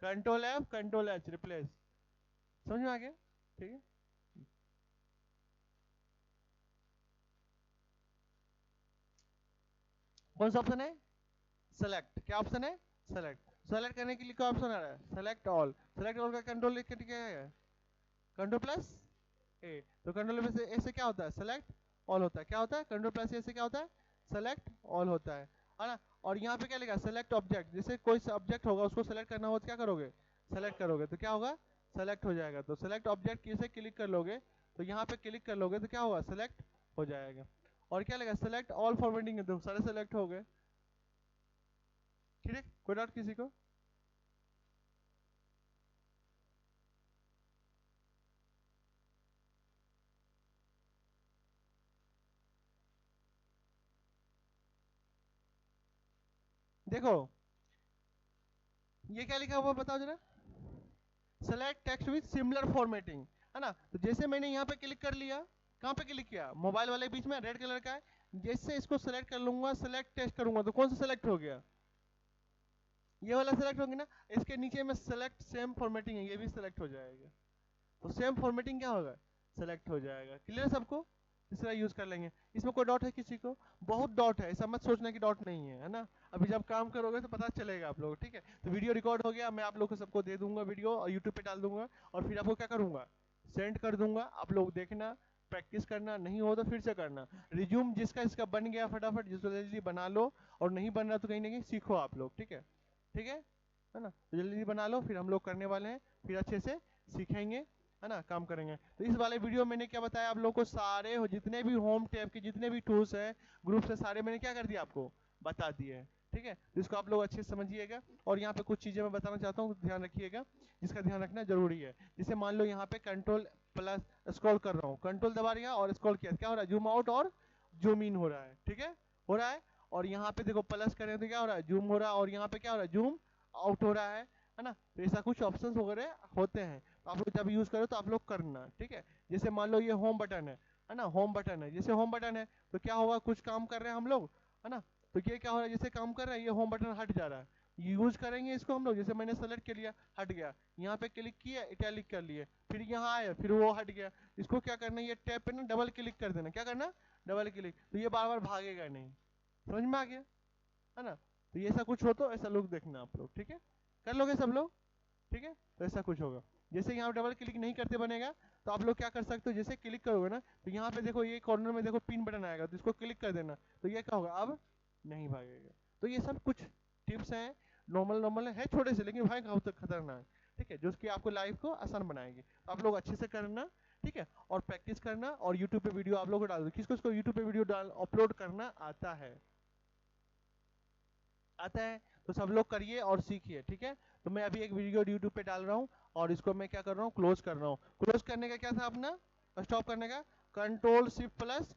कंट्रोल F रिप्लेस। समझ में आ गया? ठीक है। कौन सा ऑप्शन है? सेलेक्ट। क्या ऑप्शन है? सेलेक्ट। सेलेक्ट करने के लिए क्या ऑप्शन आ रहा है? Select all. सेलेक्ट ऑल का कंट्रोल लिख के क्या है? कंट्रोल प्लस ए। तो कंट्रोल प्लस ए से क्या होता है? सेलेक्ट ऑल होता है। क्या होता है? कंट्रोल प्लस ए से क्या होता है? सेलेक्ट ऑल होता है ना? और यहाँ पे क्या लिखा? Select object. जैसे कोई ऑब्जेक्ट होगा उसको सेलेक्ट करना हो तो क्या करोगे? सेलेक्ट करोगे तो क्या होगा? सेलेक्ट हो जाएगा। तो सेलेक्ट ऑब्जेक्ट किसे क्लिक कर लोगे, तो यहाँ पे क्लिक कर लोगे तो क्या होगा? सेलेक्ट हो जाएगा। और क्या लगा? सेलेक्ट ऑल फॉर्मेटिंग है तो सारे सेलेक्ट हो गए। ठीक है, कोई डाउट किसी को? देखो ये क्या लिखा हुआ बताओ जरा? Select text with similar formatting, है ना? तो जैसे मैंने यहाँ पे क्लिक कर लिया, कहाँ पे क्लिक किया? मोबाइल वाले बीच में रेड कलर का है। जैसे इसको सेलेक्ट कर लूंगा, सेलेक्ट टेक्स्ट करूंगा तो कौन सा सेलेक्ट हो गया? ये वाला सेलेक्ट होगी ना। इसके नीचे में सेलेक्ट सेम फॉर्मेटिंग है, ये भी सेलेक्ट हो जाएगा। तो सेम फॉर्मेटिंग क्या होगा? सेलेक्ट हो जाएगा। क्लियर सबको? इस तरह यूज कर लेंगे। इसमें कोई डाउट है किसी को? बहुत डाउट है, ऐसा मत सोचना कि डाउट नहीं है ना। अभी जब काम करोगे तो पता चलेगा आप लोग। ठीक है, तो वीडियो रिकॉर्ड हो गया, मैं आप लोग को सबको दे दूंगा वीडियो और यूट्यूब पे डाल दूंगा। और फिर आपको क्या करूंगा? सेंड कर दूंगा, आप लोग देखना, प्रैक्टिस करना, नहीं हो तो फिर से करना। रिज्यूम जिसका इसका बन गया फटाफट, जिसको जल्दी बना लो। और नहीं बन रहा तो कहीं ना कहीं सीखो आप लोग। ठीक है, ठीक है ना? तो जल्दी बना लो, फिर हम लोग करने वाले हैं, फिर अच्छे से सीखेंगे, है ना, काम करेंगे। तो इस वाले वीडियो में मैंने क्या बताया आप लोगों को? सारे जितने भी होम टैब के जितने भी टूल्स है ग्रुप से, सारे मैंने क्या कर दिया आपको? बता दिए हैं। ठीक है, तो इसको आप लोग अच्छे से समझिएगा। और यहाँ पे कुछ चीजें मैं बताना चाहता हूँ, ध्यान रखिएगा, जिसका ध्यान रखना जरूरी है। जैसे मान लो यहाँ पे कंट्रोल प्लस स्क्रॉल कर रहा हूँ, कंट्रोल दबा दिया और स्क्रॉल किया, क्या हो रहा है? जूम आउट और जूम इन हो रहा है। ठीक है, हो रहा है। और यहाँ पे देखो प्लस करें तो क्या हो रहा है? जूम हो रहा है। और यहाँ पे क्या हो रहा है? जूम आउट हो रहा है ना? तो ऐसा कुछ ऑप्शंस वगैरह होते हैं, तो आप लोग जब यूज करो तो आप लोग करना। ठीक है, जैसे मान लो ये होम बटन है ना? होम बटन है, जैसे होम बटन है तो क्या होगा? कुछ काम कर रहे हैं हम लोग, है ना? तो ये क्या हो रहा है? जैसे काम कर रहा है, ये होम बटन हट जा रहा है। यूज करेंगे इसको हम लोग, जैसे मैंने सेलेक्ट कर लिया, हट गया। यहाँ पे क्लिक किया, इटैलिक कर लिए, फिर यहाँ आया, फिर वो हट गया। इसको क्या करना है? ये टैब पे ना डबल क्लिक कर देना। क्या करना? Double click. तो ये बार बार भागेगा नहीं। समझ में आ गया? है ना? तो ये ऐसा कुछ हो तो ऐसा लोग देखना आप लोग। ठीक है, कर लोगे सब लोग? ठीक है, तो ऐसा कुछ होगा। जैसे यहाँ डबल क्लिक नहीं करते बनेगा, तो आप लोग क्या कर सकते हो? जैसे क्लिक करोगे ना, तो यहाँ पे देखो ये कॉर्नर में देखो पिन बटन आएगा, तो इसको क्लिक कर देना। तो ये क्या होगा? अब नहीं भागेगा। तो ये सब कुछ टिप्स हैं, नॉर्मल नॉर्मल है, छोटे से, लेकिन भाई बहुत खतरनाक। ठीक है, जो कि आपको लाइफ को आसान बनाएगी। तो आप लोग अच्छे से करना। ठीक है, और प्रैक्टिस करना। और यूट्यूब पे वीडियो आप लोग को डाल दो। किसको इसको यूट्यूब पे वीडियो डाल अपलोड करना आता है? आता है, तो सब लोग करिए और सीखिए। ठीक है, तो मैं अभी एक वीडियो यूट्यूब पे डाल रहा हूँ, और इसको मैं क्या कर रहा हूँ? क्लोज कर रहा हूँ। क्लोज करने का क्या था अपना? स्टॉप करने का कंट्रोल शिफ्ट प्लस